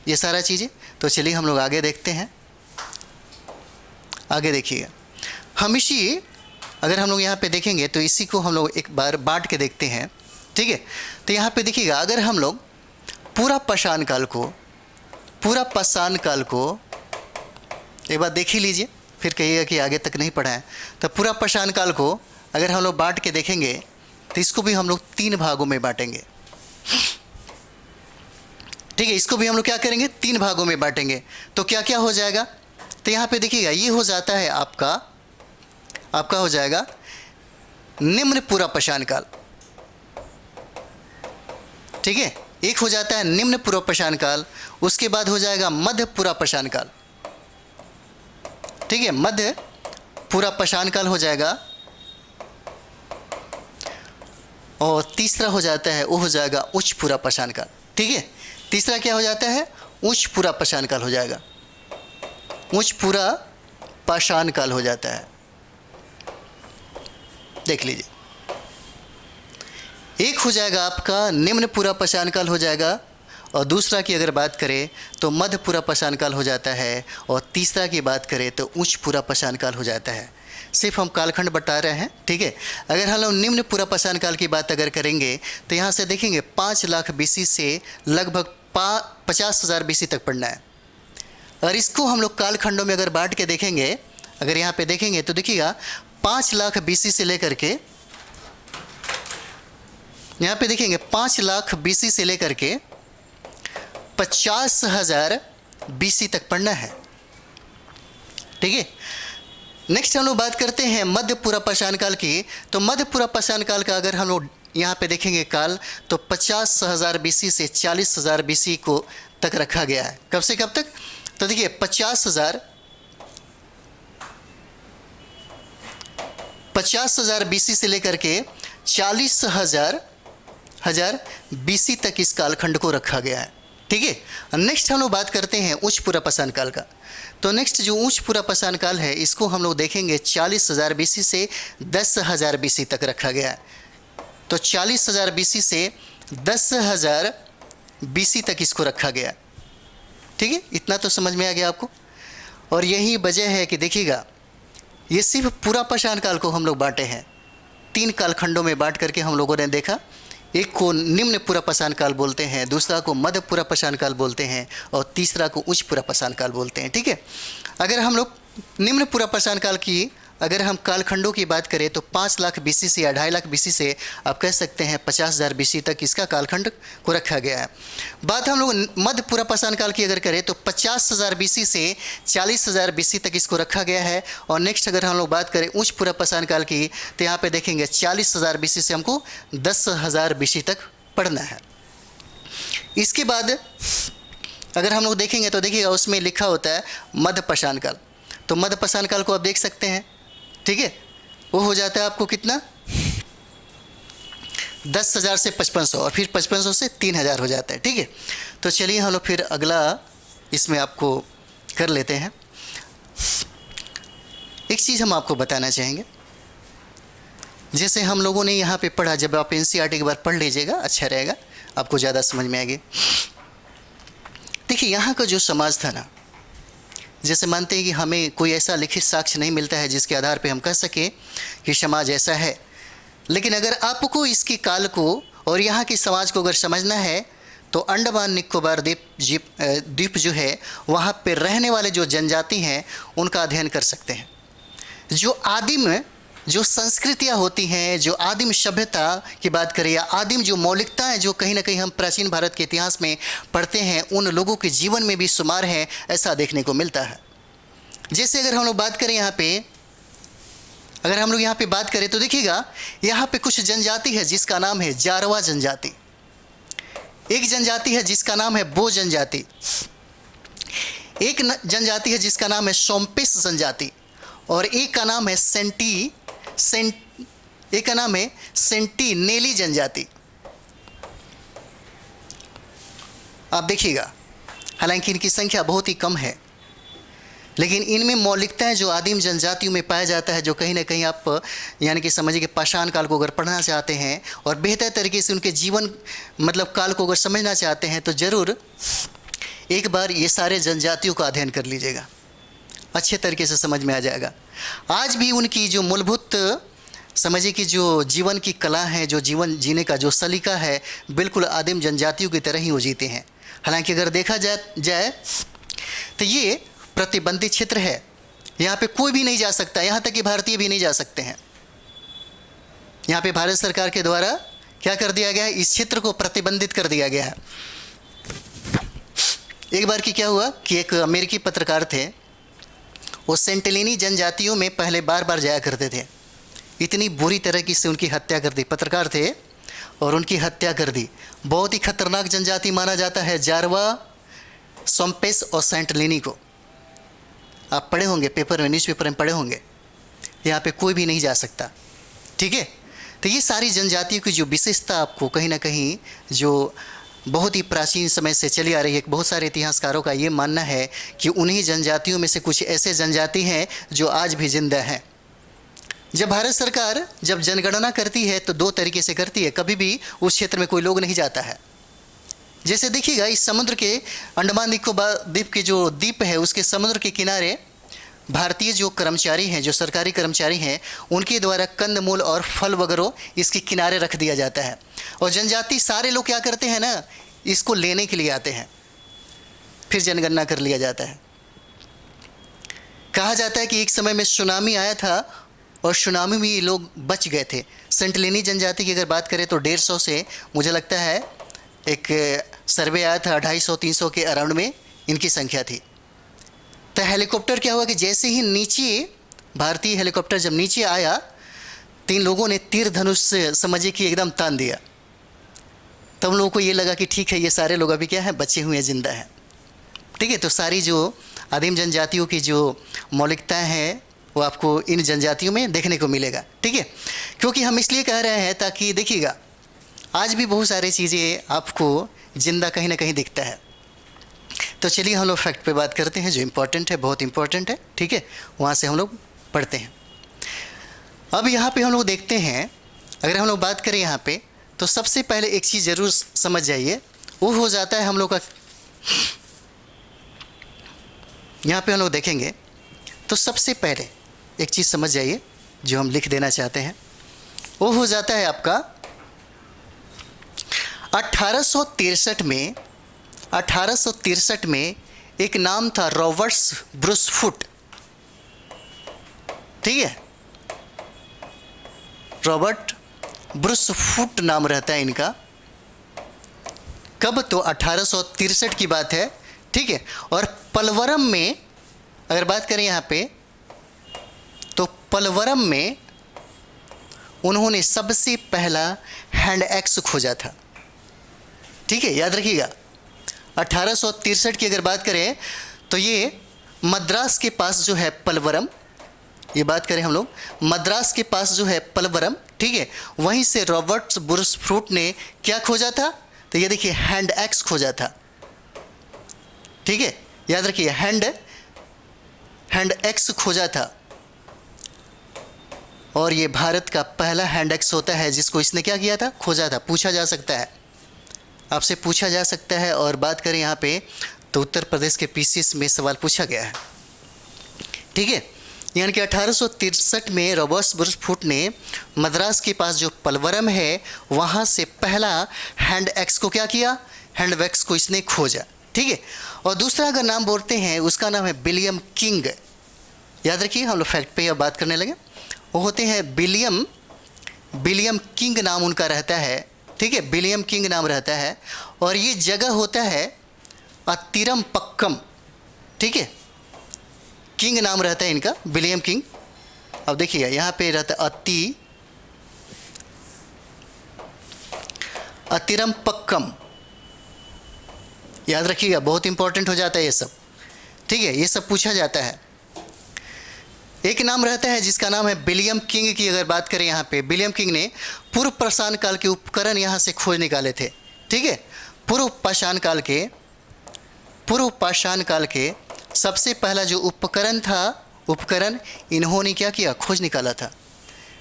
S1: ये सारा चीज़ें। तो चलिए हम लोग आगे देखते हैं। आगे देखिएगा, हम इसी अगर हम लोग यहाँ पे देखेंगे तो इसी को हम लोग एक बार बांट के देखते हैं। ठीक है, तो यहाँ पे देखिएगा, अगर हम लोग पूरा पाषाण काल को एक बार देख ही लीजिए, फिर कहिएगा कि आगे तक नहीं पढ़ा है। तो पूरा पाषाण काल को अगर हम लोग बांट के देखेंगे तो इसको भी हम लोग 3 भागों में बांटेंगे। ठीक है, इसको भी हम लोग क्या करेंगे? 3 भागों में बांटेंगे। तो क्या क्या हो जाएगा? तो यहाँ पे देखिएगा, ये हो जाता है आपका हो जाएगा निम्न पूरा पाषाण काल। ठीक है, एक हो जाता है निम्न पूरा पाषाण काल, उसके बाद हो जाएगा मध्य पूरा पाषाण काल। ठीक है, मध्य पूरा पाषाण काल हो जाएगा, और तीसरा हो जाता है वो हो जाएगा उच्च पूरा पाषाण काल। ठीक है, तीसरा क्या हो जाता है? उच्च पूरा पाषाण काल हो जाएगा, उच्च पूरा पाषाण काल हो जाता है। देख लीजिए, एक हो जाएगा आपका निम्न पूरा पाषाण काल हो जाएगा, और दूसरा की अगर बात करें तो मध्य पूरा पाषाण काल हो जाता है, और तीसरा की बात करें तो उच्च पूरा पाषाण काल हो जाता है। सिर्फ हम कालखंड बता रहे हैं। ठीक है, अगर हम लोग निम्न पूरा पाषाण काल की बात अगर करेंगे तो यहाँ से देखेंगे 5 लाख BC से लगभग 50,000 BC तक पढ़ना है। और इसको हम लोग कालखंडों में अगर बांट के देखेंगे, अगर यहाँ पे देखेंगे तो देखिएगा 5 लाख BC से लेकर के, यहाँ पे देखेंगे 5 लाख BC से लेकर के 50,000 BC तक पढ़ना है। ठीक है, नेक्स्ट हम लोग बात करते हैं मध्य पूरा पाषाण काल की। तो मध्य पूरा पाषाण काल का अगर हम लोग यहाँ पे देखेंगे काल, तो 50,000 BC से 40,000 BC को तक रखा गया है। कब से कब तक? तो देखिए 50,000 BC से लेकर के 40,000 BC तक इस कालखंड को रखा गया है। ठीक है, नेक्स्ट हम लोग बात करते हैं उच्च पूरा पाषाण काल का। तो नेक्स्ट जो उच्च पूरा पाषाण काल है, इसको हम लोग देखेंगे 40,000 BC से 10,000 BC तक रखा गया है। तो 40,000 BC से 10,000 BC तक इसको रखा गया। ठीक है, इतना तो समझ में आ गया आपको। और यही वजह है कि देखिएगा, ये सिर्फ पूरा पाषाण काल को हम लोग बांटे हैं, 3 कालखंडों में बांट करके हम लोगों ने देखा। एक को निम्न पूरा पाषाण काल बोलते हैं, दूसरा को मध्य पूरा पाषाण काल बोलते हैं, और तीसरा को उच्च पूरा पाषाण काल बोलते हैं। ठीक है, अगर हम लोग निम्न पूरा पाषाण काल की अगर हम कालखंडों की बात करें तो 5 लाख BC से या 2.5 लाख BC से आप कह सकते हैं 50,000 BC तक इसका कालखंड को रखा गया है। बात हम लोग मध्य पूरा पाषाण काल की अगर करें तो 50,000 BC से 40,000 BC तक इसको रखा गया है। और नेक्स्ट अगर हम लोग बात करें उच्च पूरा पाषाण काल की, तो यहाँ पे देखेंगे 40,000 BC से हमको 10,000 BC तक पढ़ना है। इसके बाद अगर हम लोग देखेंगे तो देखिएगा उसमें लिखा होता है मध्य पाषाण काल। तो मध्य पाषाण काल को आप देख सकते हैं। ठीक है, वो हो जाता है आपको कितना? 10,000 से 5500, और फिर 5500 से 3,000 हो जाता है। ठीक है, तो चलिए हम लोग फिर अगला इसमें आपको कर लेते हैं। एक चीज़ हम आपको बताना चाहेंगे, जैसे हम लोगों ने यहाँ पे पढ़ा, जब आप NCERT एक बार पढ़ लीजिएगा अच्छा रहेगा, आपको ज़्यादा समझ में आएगी। देखिए यहाँ का जो समाज था ना, जैसे मानते हैं कि हमें कोई ऐसा लिखित साक्ष्य नहीं मिलता है जिसके आधार पे हम कह सकें कि समाज ऐसा है। लेकिन अगर आपको इसकी काल को और यहाँ की समाज को अगर समझना है तो अंडमान निकोबार द्वीप जो है वहाँ पे रहने वाले जो जनजाति हैं उनका अध्ययन कर सकते हैं। जो आदिम जो संस्कृतियाँ होती हैं, जो आदिम सभ्यता की बात करें या आदिम जो मौलिकताएं जो कहीं ना कहीं हम प्राचीन भारत के इतिहास में पढ़ते हैं, उन लोगों के जीवन में भी शुमार हैं, ऐसा देखने को मिलता है। जैसे अगर हम लोग बात करें यहाँ पे, अगर हम लोग यहाँ पे बात करें तो देखिएगा यहाँ पे कुछ जनजाति है जिसका नाम है जारवा जनजाति, एक जनजाति है जिसका नाम है बो जनजाति, एक जनजाति है जिसका नाम है सोम्पिस जनजाति, और एक का नाम है एक का नाम है सेंटिनेली जनजाति। आप देखिएगा, हालांकि इनकी संख्या बहुत ही कम है, लेकिन इनमें मौलिकताएं जो आदिम जनजातियों में पाया जाता है, जो कहीं ना कहीं आप यानी कि समझिए कि पाषाण काल को अगर पढ़ना चाहते हैं और बेहतर तरीके से उनके जीवन मतलब काल को अगर समझना चाहते हैं तो ज़रूर एक बार ये सारे जनजातियों का अध्ययन कर लीजिएगा, अच्छे तरीके से समझ में आ जाएगा। आज भी उनकी जो मूलभूत समझिए कि जो जीवन की कला है, जो जीवन जीने का जो सलीका है, बिल्कुल आदिम जनजातियों की तरह ही वो जीते हैं। हालांकि अगर देखा जाए तो ये प्रतिबंधित क्षेत्र है, यहाँ पे कोई भी नहीं जा सकता, यहाँ तक कि भारतीय भी नहीं जा सकते हैं। यहाँ पे भारत सरकार के द्वारा क्या कर दिया गया है, इस क्षेत्र को प्रतिबंधित कर दिया गया है। एक बार की क्या हुआ कि एक अमेरिकी पत्रकार थे, वो सेंटिनेली जनजातियों में पहले बार जाया करते थे, इतनी बुरी तरीके से उनकी हत्या कर दी। पत्रकार थे और उनकी हत्या कर दी। बहुत ही खतरनाक जनजाति माना जाता है जारवा, सोम्पेस और सेंटिनेली को। आप पढ़े होंगे पेपर में, न्यूज़पेपर में पढ़े होंगे, यहाँ पे कोई भी नहीं जा सकता, ठीक है। तो ये सारी जनजातियों की जो विशेषता आपको कहीं ना कहीं जो बहुत ही प्राचीन समय से चली आ रही है, बहुत सारे इतिहासकारों का ये मानना है कि उन्हीं जनजातियों में से कुछ ऐसे जनजाति हैं जो आज भी जिंदा हैं। जब भारत सरकार जब जनगणना करती है तो दो तरीके से करती है, कभी भी उस क्षेत्र में कोई लोग नहीं जाता है। जैसे देखिएगा इस समुद्र के अंडमान निकोबार द्वीप के जो द्वीप है उसके समुद्र के किनारे भारतीय जो कर्मचारी हैं, जो सरकारी कर्मचारी हैं, उनके द्वारा कंदमूल और फल वगैरह इसके किनारे रख दिया जाता है। और जनजाति सारे लोग क्या करते हैं ना, इसको लेने के लिए आते हैं, फिर जनगणना कर लिया जाता है। कहा जाता है कि एक समय में सुनामी आया था और सुनामी में ये लोग बच गए थे। सेंटिनेली जनजाति की अगर बात करें तो 150 से मुझे लगता है एक सर्वे आया था 250-300 के अराउंड में इनकी संख्या थी। तो हेलीकॉप्टर क्या हुआ कि जैसे ही नीचे भारतीय हेलीकॉप्टर जब नीचे आया तो इन लोगों ने तीर धनुष से समझिए कि एकदम तान दिया। तब लोगों को ये लगा कि ठीक है, ये सारे लोग अभी क्या है, बचे हुए हैं, जिंदा हैं, ठीक है। तो सारी जो आदिम जनजातियों की जो मौलिकताएं हैं वो आपको इन जनजातियों में देखने को मिलेगा, ठीक है। क्योंकि हम इसलिए कह रहे हैं ताकि देखिएगा आज भी बहुत सारी चीज़ें आपको जिंदा कहीं ना कहीं दिखता है। तो चलिए हम लोग फैक्ट पे बात करते हैं जो इम्पोर्टेंट है, बहुत इम्पोर्टेंट है, ठीक है। वहाँ से हम लोग पढ़ते हैं। अब यहाँ पे हम लोग देखते हैं, अगर हम लोग बात करें यहाँ पे तो सबसे पहले एक चीज़ ज़रूर समझ जाइए, वो हो जाता है हम लोग का, यहाँ पे हम लोग देखेंगे तो सबसे पहले एक चीज़ समझ जाइए जो हम लिख देना चाहते हैं, वो हो जाता है आपका 1863 में एक नाम था रॉबर्ट्स ब्रूसफुट, ठीक है। रॉबर्ट ब्रूसफुट नाम रहता है इनका। कब? तो 1863 की बात है, ठीक है। और पलवरम में अगर बात करें यहाँ पे तो पलवरम में उन्होंने सबसे पहला हैंड एक्स खोजा था, ठीक है, याद रखिएगा। 1863 की अगर बात करें तो ये मद्रास के पास जो है पलवरम, ये बात करें हम लोग मद्रास के पास जो है पलवरम, ठीक है, वहीं से रॉबर्ट ब्रूसफुट ने क्या खोजा था, तो ये देखिए हैंड एक्स खोजा था, ठीक है, याद रखिए हैंड एक्स खोजा था। और ये भारत का पहला हैंड एक्स होता है जिसको इसने क्या किया था, खोजा था। पूछा जा सकता है, आपसे पूछा जा सकता है। और बात करें यहाँ पे तो उत्तर प्रदेश के पीसीएस में सवाल पूछा गया है, ठीक है। यानी कि 1863 में रॉबर्ट ब्रूसफुट ने मद्रास के पास जो पलवरम है वहाँ से पहला हैंड एक्स को क्या किया, हैंड वैक्स को इसने खोजा। ठीक है। और दूसरा अगर नाम बोलते हैं उसका नाम है विलियम किंग। याद रखिए, हम लोग फैक्ट पे अब बात करने लगे। वो होते हैं विलियम किंग नाम उनका रहता है। ठीक है, विलियम किंग नाम रहता है। और ये जगह होता है अतिरमपक्कम। ठीक है, किंग नाम रहता है इनका, विलियम किंग। अब देखिए यहाँ पे रहता है अतिरमपक्कम। याद रखिएगा, बहुत इंपॉर्टेंट हो जाता है ये सब। ठीक है, ये सब पूछा जाता है। एक नाम रहता है जिसका नाम है विलियम किंग की। अगर बात करें यहाँ पे, विलियम किंग ने पूर्व पाषाण काल के उपकरण यहाँ से खोज निकाले थे। ठीक है, पूर्व पाषाण काल के सबसे पहला जो उपकरण इन्होंने क्या किया, खोज निकाला था।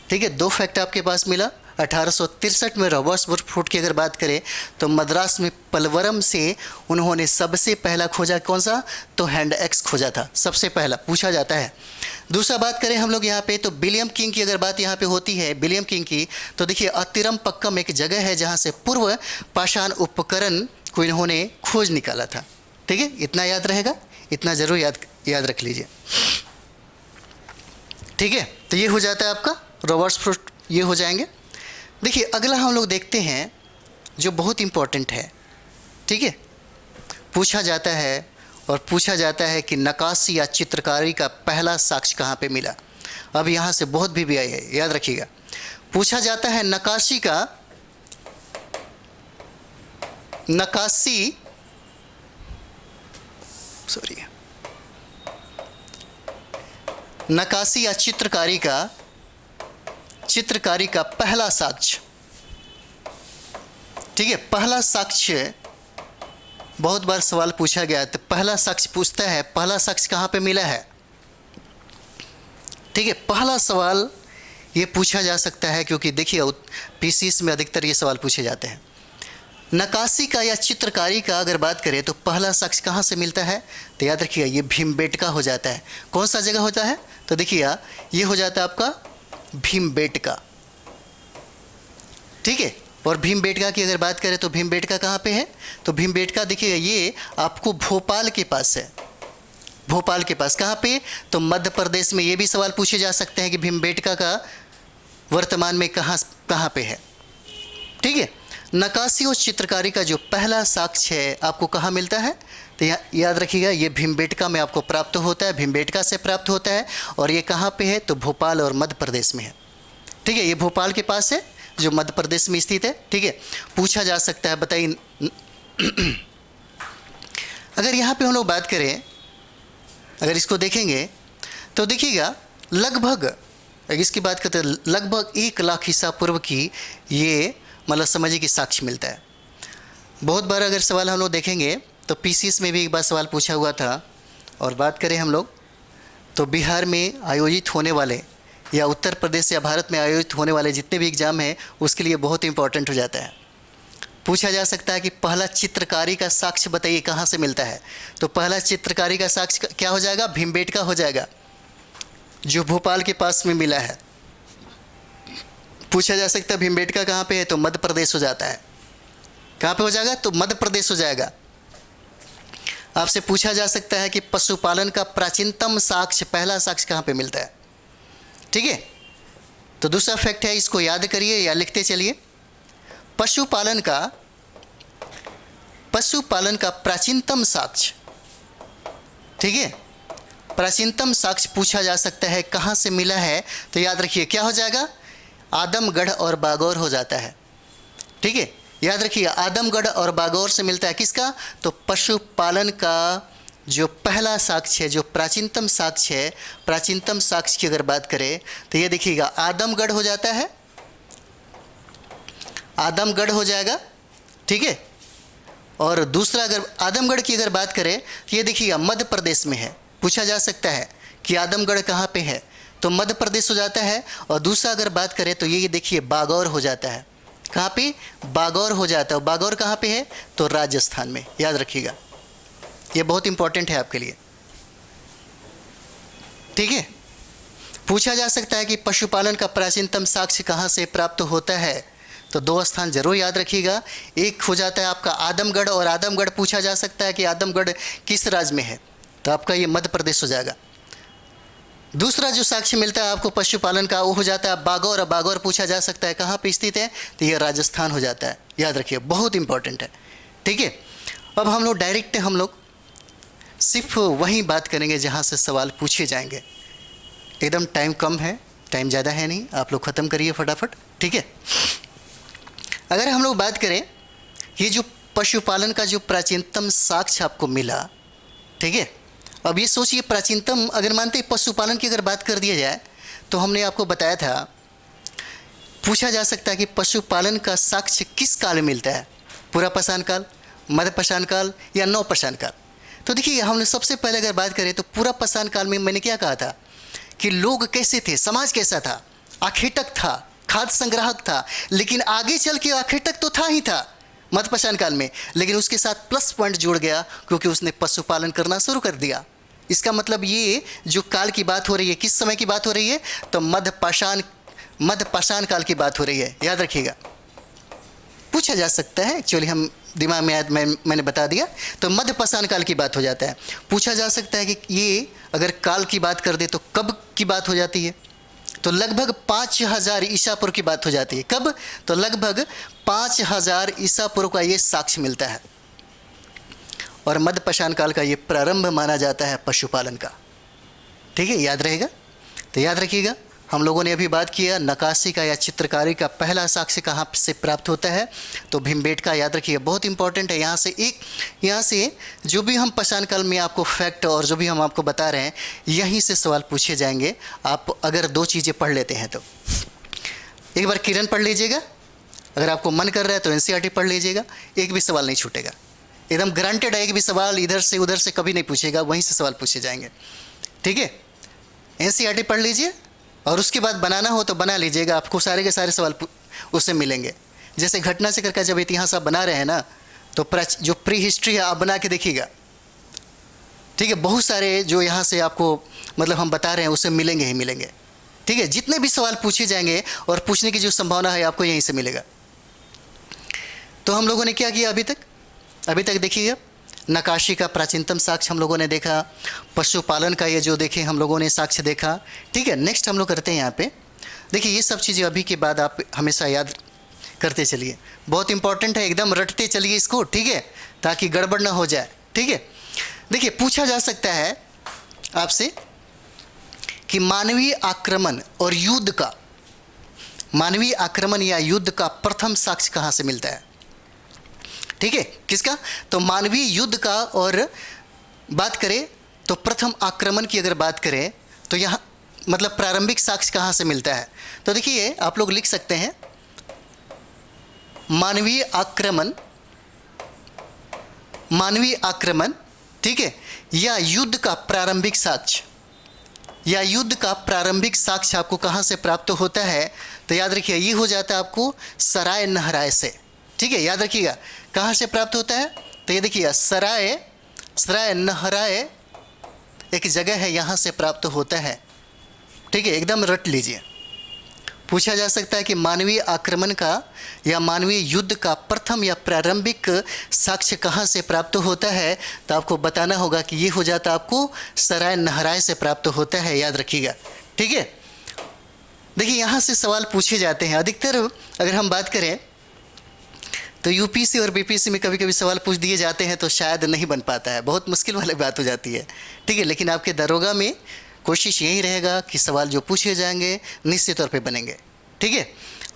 S1: ठीक है, 2 फैक्ट आपके पास मिला। 1863 में रॉबर्ट ब्रूसफुट की अगर बात करें तो मद्रास में पलवरम से उन्होंने सबसे पहला खोजा कौन सा, तो हैंड एक्स खोजा था, सबसे पहला पूछा जाता है। दूसरा बात करें हम लोग यहाँ पे, तो विलियम किंग की अगर बात यहाँ पे होती है, विलियम किंग की, तो देखिए अतिरमपक्कम एक जगह है जहाँ से पूर्व पाषाण उपकरण को इन्होंने खोज निकाला था। ठीक है, इतना याद रहेगा, इतना ज़रूर याद रख लीजिए। ठीक है, तो ये हो जाता है आपका रॉबर्ट ब्रूसफुट, ये हो जाएंगे। देखिए अगला हम लोग देखते हैं जो बहुत इम्पोर्टेंट है। ठीक है, पूछा जाता है कि नक्काशी या चित्रकारी का पहला साक्ष्य कहाँ पे मिला। अब यहाँ से बहुत भी आई है, याद रखिएगा। पूछा जाता है नक्काशी या चित्रकारी का पहला साक्ष्य। ठीक है, पहला साक्ष्य बहुत बार सवाल पूछा गया, तो पहला साक्ष्य पूछता है, पहला साक्ष्य कहाँ पे मिला है। ठीक है, पहला सवाल ये पूछा जा सकता है, क्योंकि देखिए पीसीएस में अधिकतर ये सवाल पूछे जाते हैं। नक्काशी का या चित्रकारी का अगर बात करें तो पहला साक्ष्य कहाँ से मिलता है, तो याद रखिएगा ये भीमबेटका हो जाता है। कौन सा जगह होता है, तो देखिए ये हो जाता है आपका भीमबेटका। ठीक है, और भीमबेटका की अगर बात करें तो भीमबेटका कहाँ पे है, तो भीमबेटका देखिए ये आपको भोपाल के पास है। भोपाल के पास कहाँ पे, तो मध्य प्रदेश में। ये भी सवाल पूछे जा सकते हैं कि भीमबेटका का वर्तमान में कहाँ पे है। ठीक है, नक्काशी और चित्रकारी का जो पहला साक्ष्य है आपको कहाँ मिलता है, तो याद रखिएगा ये भीमबेटका में आपको प्राप्त होता है, भीमबेटका से प्राप्त होता है। और ये कहाँ पे है, तो भोपाल और मध्य प्रदेश में है। ठीक है, ये भोपाल के पास है जो मध्य प्रदेश में स्थित है। ठीक है, पूछा जा सकता है, बताइए अगर यहाँ पे हम लोग बात करें, अगर इसको देखेंगे तो देखिएगा लगभग, अगर इसकी बात करते हैं लगभग 1 लाख ईसा पूर्व की ये मतलब समझिए कि साक्ष्य मिलता है। बहुत बार अगर सवाल हम लोग देखेंगे तो पीसीएस में भी एक बार सवाल पूछा हुआ था। और बात करें हम लोग तो बिहार में आयोजित होने वाले या उत्तर प्रदेश या भारत में आयोजित होने वाले जितने भी एग्ज़ाम हैं उसके लिए बहुत इंपॉर्टेंट हो जाता है। पूछा जा सकता है कि पहला चित्रकारी का साक्ष्य बताइए कहाँ से मिलता है, तो पहला चित्रकारी का साक्ष्य क्या हो जाएगा, भीमबेटका हो जाएगा, जो भोपाल के पास में मिला है। पूछा जा सकता है भीमबेटका कहाँ पे है, तो मध्य प्रदेश हो जाता है। कहाँ पे हो जाएगा, तो मध्य प्रदेश हो जाएगा। आपसे पूछा जा सकता है कि पशुपालन का प्राचीनतम साक्ष्य, पहला साक्ष्य कहाँ पे मिलता है। ठीक है, तो दूसरा फैक्ट है, इसको याद करिए या लिखते चलिए। पशुपालन का प्राचीनतम साक्ष्य। ठीक है, प्राचीनतम साक्ष्य पूछा जा सकता है कहाँ से मिला है, तो याद रखिए क्या हो जाएगा, आदमगढ़ और बागौर हो जाता है। ठीक है, याद रखिए आदमगढ़ और बागौर से मिलता है किसका, तो पशुपालन का जो पहला साक्ष्य है, जो प्राचीनतम साक्ष्य है, प्राचीनतम साक्ष्य की अगर बात करें तो ये देखिएगा आदमगढ़ हो जाता है, आदमगढ़ हो जाएगा। ठीक है, और दूसरा अगर आदमगढ़ की अगर बात करें तो ये देखिएगा मध्य प्रदेश में है। पूछा जा सकता है कि आदमगढ़ कहाँ पे है, तो मध्य प्रदेश हो जाता है। और दूसरा अगर बात करें तो ये देखिए बागौर हो जाता है। कहाँ पे, बागौर हो जाता है। बागौर कहाँ पे है, तो राजस्थान में। याद रखिएगा, ये बहुत इंपॉर्टेंट है आपके लिए। ठीक है। पूछा जा सकता है कि पशुपालन का प्राचीनतम साक्ष्य कहाँ से प्राप्त होता है, तो 2 स्थान जरूर याद रखिएगा। एक हो जाता है आपका आदमगढ़, और आदमगढ़ पूछा जा सकता है कि आदमगढ़ किस राज्य में है, तो आपका ये मध्य प्रदेश हो जाएगा। दूसरा जो साक्ष्य मिलता है आपको पशुपालन का, वो हो जाता है बागौर, और बागौर पूछा जा सकता है कहाँ पे स्थित है, तो ये राजस्थान हो जाता है। याद रखिए, बहुत इंपॉर्टेंट है। ठीक है, अब हम लोग डायरेक्ट सिर्फ वहीं बात करेंगे जहाँ से सवाल पूछे जाएंगे। एकदम टाइम कम है, टाइम ज़्यादा है नहीं, आप लोग ख़त्म करिए फटाफट। ठीक है, अगर हम लोग बात करें, ये जो पशुपालन का जो प्राचीनतम साक्ष्य आपको मिला, ठीक है, अब ये सोचिए प्राचीनतम, अगर मानते हैं पशुपालन की अगर बात कर दिया जाए, तो हमने आपको बताया था, पूछा जा सकता है कि पशुपालन का साक्ष्य किस काल में मिलता है, पूरा पाषाण काल, मध्य पाषाण काल या नव पाषाण काल। तो देखिए, हमने सबसे पहले अगर बात करें तो पूरा पाषाण काल में मैंने क्या कहा था कि लोग कैसे थे, समाज कैसा था, आखेटक था, खाद्य संग्राहक था, लेकिन आगे चल के आखेटक तो था ही था मध्य पाषाण काल में, लेकिन उसके साथ प्लस पॉइंट जुड़ गया क्योंकि उसने पशुपालन करना शुरू कर दिया। इसका मतलब ये जो काल की बात हो रही है, किस समय की बात हो रही है, तो मध्य पाषाण काल की बात हो रही है। याद रखिएगा, पूछा जा सकता है, एक्चुअली हम दिमाग में आया, मैंने बता दिया, तो मध्य पाषाण काल की बात हो जाता है। पूछा जा सकता है कि ये अगर काल की बात कर दे तो कब की बात हो जाती है, तो लगभग 5000 ईसा पूर्व की बात हो जाती है। कब, तो लगभग 5000 ईसा पूर्व का ये साक्ष्य मिलता है, और मध्य पाषाण काल का ये प्रारंभ माना जाता है पशुपालन का। ठीक है, याद रहेगा। तो याद रखिएगा, हम लोगों ने अभी बात किया नक्काशी का या चित्रकारी का पहला साक्ष्य कहाँ से प्राप्त होता है, तो भीमबेटका। याद रखिएगा, बहुत इंपॉर्टेंट है। यहाँ से जो भी हम पाषाण काल में आपको फैक्ट और जो भी हम आपको बता रहे हैं, यहीं से सवाल पूछे जाएंगे। आप अगर 2 चीज़ें पढ़ लेते हैं तो एक बार किरण पढ़ लीजिएगा, अगर आपको मन कर रहा है तो एनसीईआरटी पढ़ लीजिएगा, एक भी सवाल नहीं छूटेगा, एकदम ग्रांटेड है। एक भी सवाल इधर से उधर से कभी नहीं पूछेगा, वहीं से सवाल पूछे जाएंगे। ठीक है, एनसीईआरटी पढ़ लीजिए, और उसके बाद बनाना हो तो बना लीजिएगा, आपको सारे के सारे सवाल उससे मिलेंगे। जैसे घटना चक्र का जब इतिहास आप बना रहे हैं ना, तो जो प्री हिस्ट्री है आप बना के देखिएगा। ठीक है, बहुत सारे जो यहाँ से आपको मतलब हम बता रहे हैं उससे मिलेंगे ही मिलेंगे। ठीक है, जितने भी सवाल पूछे जाएंगे और पूछने की जो संभावना है आपको यहीं से मिलेगा। तो हम लोगों ने क्या किया अभी तक देखिएगा, नक्काशी का प्राचीनतम साक्ष्य हम लोगों ने देखा, पशुपालन का ये जो देखे हम लोगों ने साक्ष्य देखा। ठीक है, नेक्स्ट हम लोग करते हैं यहाँ पे, देखिए ये सब चीज़ें अभी के बाद आप हमेशा याद करते चलिए, बहुत इंपॉर्टेंट है, एकदम रटते चलिए इसको। ठीक है, ताकि गड़बड़ ना हो जाए। ठीक है, देखिए पूछा जा सकता है आपसे कि मानवीय आक्रमण और युद्ध का, मानवीय आक्रमण या युद्ध का प्रथम साक्ष्य कहाँ से मिलता है। ठीक है, किसका, तो मानवीय युद्ध का। और बात करें तो प्रथम आक्रमण की अगर बात करें तो यहाँ मतलब प्रारंभिक साक्ष्य कहाँ से मिलता है, तो देखिए आप लोग लिख सकते हैं मानवीय आक्रमण, ठीक है, या युद्ध का प्रारंभिक साक्ष्य, या युद्ध का प्रारंभिक साक्ष्य आपको कहाँ से प्राप्त होता है, तो याद रखिए ये हो जाता है आपको सराय नहराय से। ठीक है, याद रखिएगा कहाँ से प्राप्त होता है, तो ये देखिए सराय नहराय एक जगह है, यहाँ से प्राप्त होता है। ठीक है, एकदम रट लीजिए। पूछा जा सकता है कि मानवीय आक्रमण का या मानवीय युद्ध का प्रथम या प्रारंभिक साक्ष्य कहाँ से प्राप्त होता है, तो आपको बताना होगा कि ये हो जाता आपको सराय नहराय से प्राप्त होता है। याद रखिएगा। ठीक है, देखिए यहाँ से सवाल पूछे जाते हैं अधिकतर। अगर हम बात करें तो यूपीएससी और बीपीएससी में कभी कभी सवाल पूछ दिए जाते हैं तो शायद नहीं बन पाता है, बहुत मुश्किल वाली बात हो जाती है। ठीक है, लेकिन आपके दरोगा में कोशिश यही रहेगा कि सवाल जो पूछे जाएंगे निश्चित तौर पे बनेंगे। ठीक है,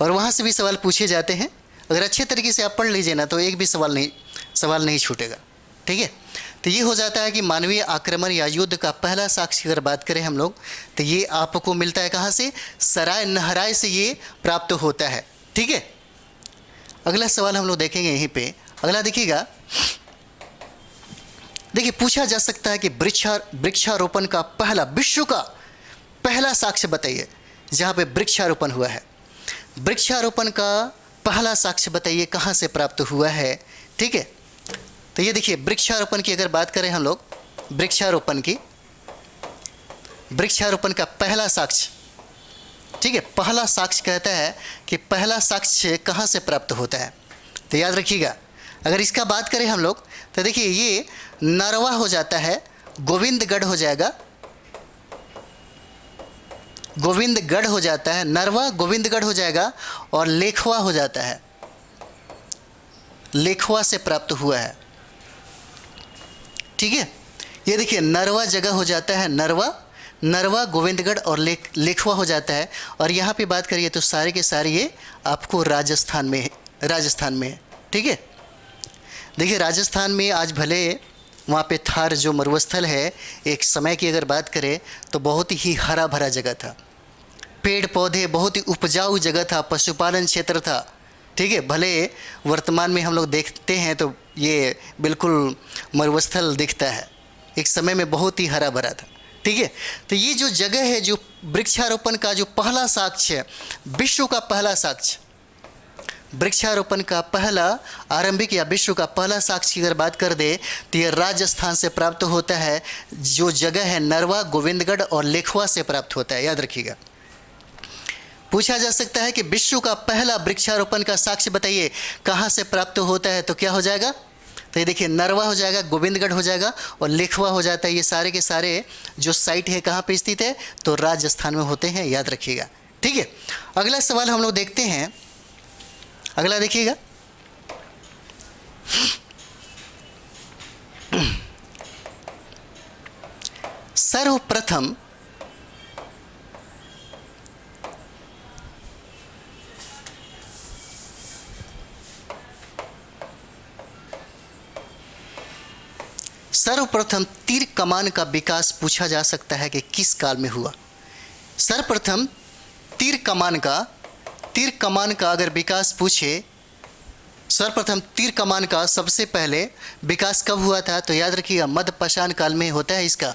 S1: और वहाँ से भी सवाल पूछे जाते हैं, अगर अच्छे तरीके से आप पढ़ लीजिए ना तो एक भी सवाल नहीं छूटेगा। ठीक है, तो ये हो जाता है कि मानवीय आक्रमण या युद्ध का पहला साक्ष्य अगर बात करें हम लोग, तो ये आपको मिलता है कहाँ से, सराय नहराय से ये प्राप्त होता है। ठीक है, अगला सवाल हम लोग देखेंगे यहीं पे। अगला देखिएगा, देखिए पूछा जा सकता है कि वृक्षारोपण का पहला, विश्व का पहला साक्ष्य बताइए जहाँ पे वृक्षारोपण हुआ है। वृक्षारोपण का पहला साक्ष्य बताइए कहाँ से प्राप्त हुआ है। ठीक है, तो ये देखिए वृक्षारोपण की अगर बात करें हम लोग, वृक्षारोपण की, वृक्षारोपण का पहला साक्ष्य, ठीक है, पहला साक्ष्य कहता है कि पहला साक्ष्य कहाँ से प्राप्त होता है। तो याद रखिएगा, अगर इसका बात करें हम लोग तो देखिए ये नरवा हो जाता है, गोविंदगढ़ हो जाएगा, गोविंदगढ़ हो जाता है, नरवा गोविंदगढ़ हो जाएगा, और लेखवा हो जाता है, लेखवा से प्राप्त हुआ है। ठीक है, ये देखिए नरवा जगह हो जाता है, नरवा गोविंदगढ़ और लेखवा हो जाता है। और यहाँ पे बात करिए तो सारे के सारे ये आपको राजस्थान में है। ठीक है, देखिए राजस्थान में आज भले वहाँ पे थार जो मरुस्थल है, एक समय की अगर बात करें तो बहुत ही हरा भरा जगह था, पेड़ पौधे, बहुत ही उपजाऊ जगह था, पशुपालन क्षेत्र था। ठीक है, भले वर्तमान में हम लोग देखते हैं तो ये बिल्कुल मरुस्थल दिखता है, एक समय में बहुत ही हरा भरा था। ठीक है, तो ये जो जगह है, जो वृक्षारोपण का जो पहला साक्ष्य है, विश्व का पहला साक्ष्य, वृक्षारोपण का पहला आरंभिक या विश्व का पहला साक्ष्य की अगर बात कर दे तो ये राजस्थान से प्राप्त होता है। जो जगह है नरवा, गोविंदगढ़ और लेखवा से प्राप्त होता है, याद रखिएगा। पूछा जा सकता है कि विश्व का पहला वृक्षारोपण का साक्ष्य बताइए कहाँ से प्राप्त होता है, तो क्या हो जाएगा, तो ये देखिए नरवा हो जाएगा, गोविंदगढ़ हो जाएगा और लेखवा हो जाता है। ये सारे के सारे जो साइट है कहाँ पे स्थित है, तो राजस्थान में होते हैं, याद रखिएगा। ठीक है, अगला सवाल हम लोग देखते हैं, अगला देखिएगा। सर्वप्रथम तीर कमान का विकास पूछा जा सकता है कि किस काल में हुआ। सर्वप्रथम तीर कमान का अगर विकास पूछे, सर्वप्रथम तीर कमान का सबसे पहले विकास कब हुआ था, तो याद रखिएगा मध्यपाषाण काल में होता है। इसका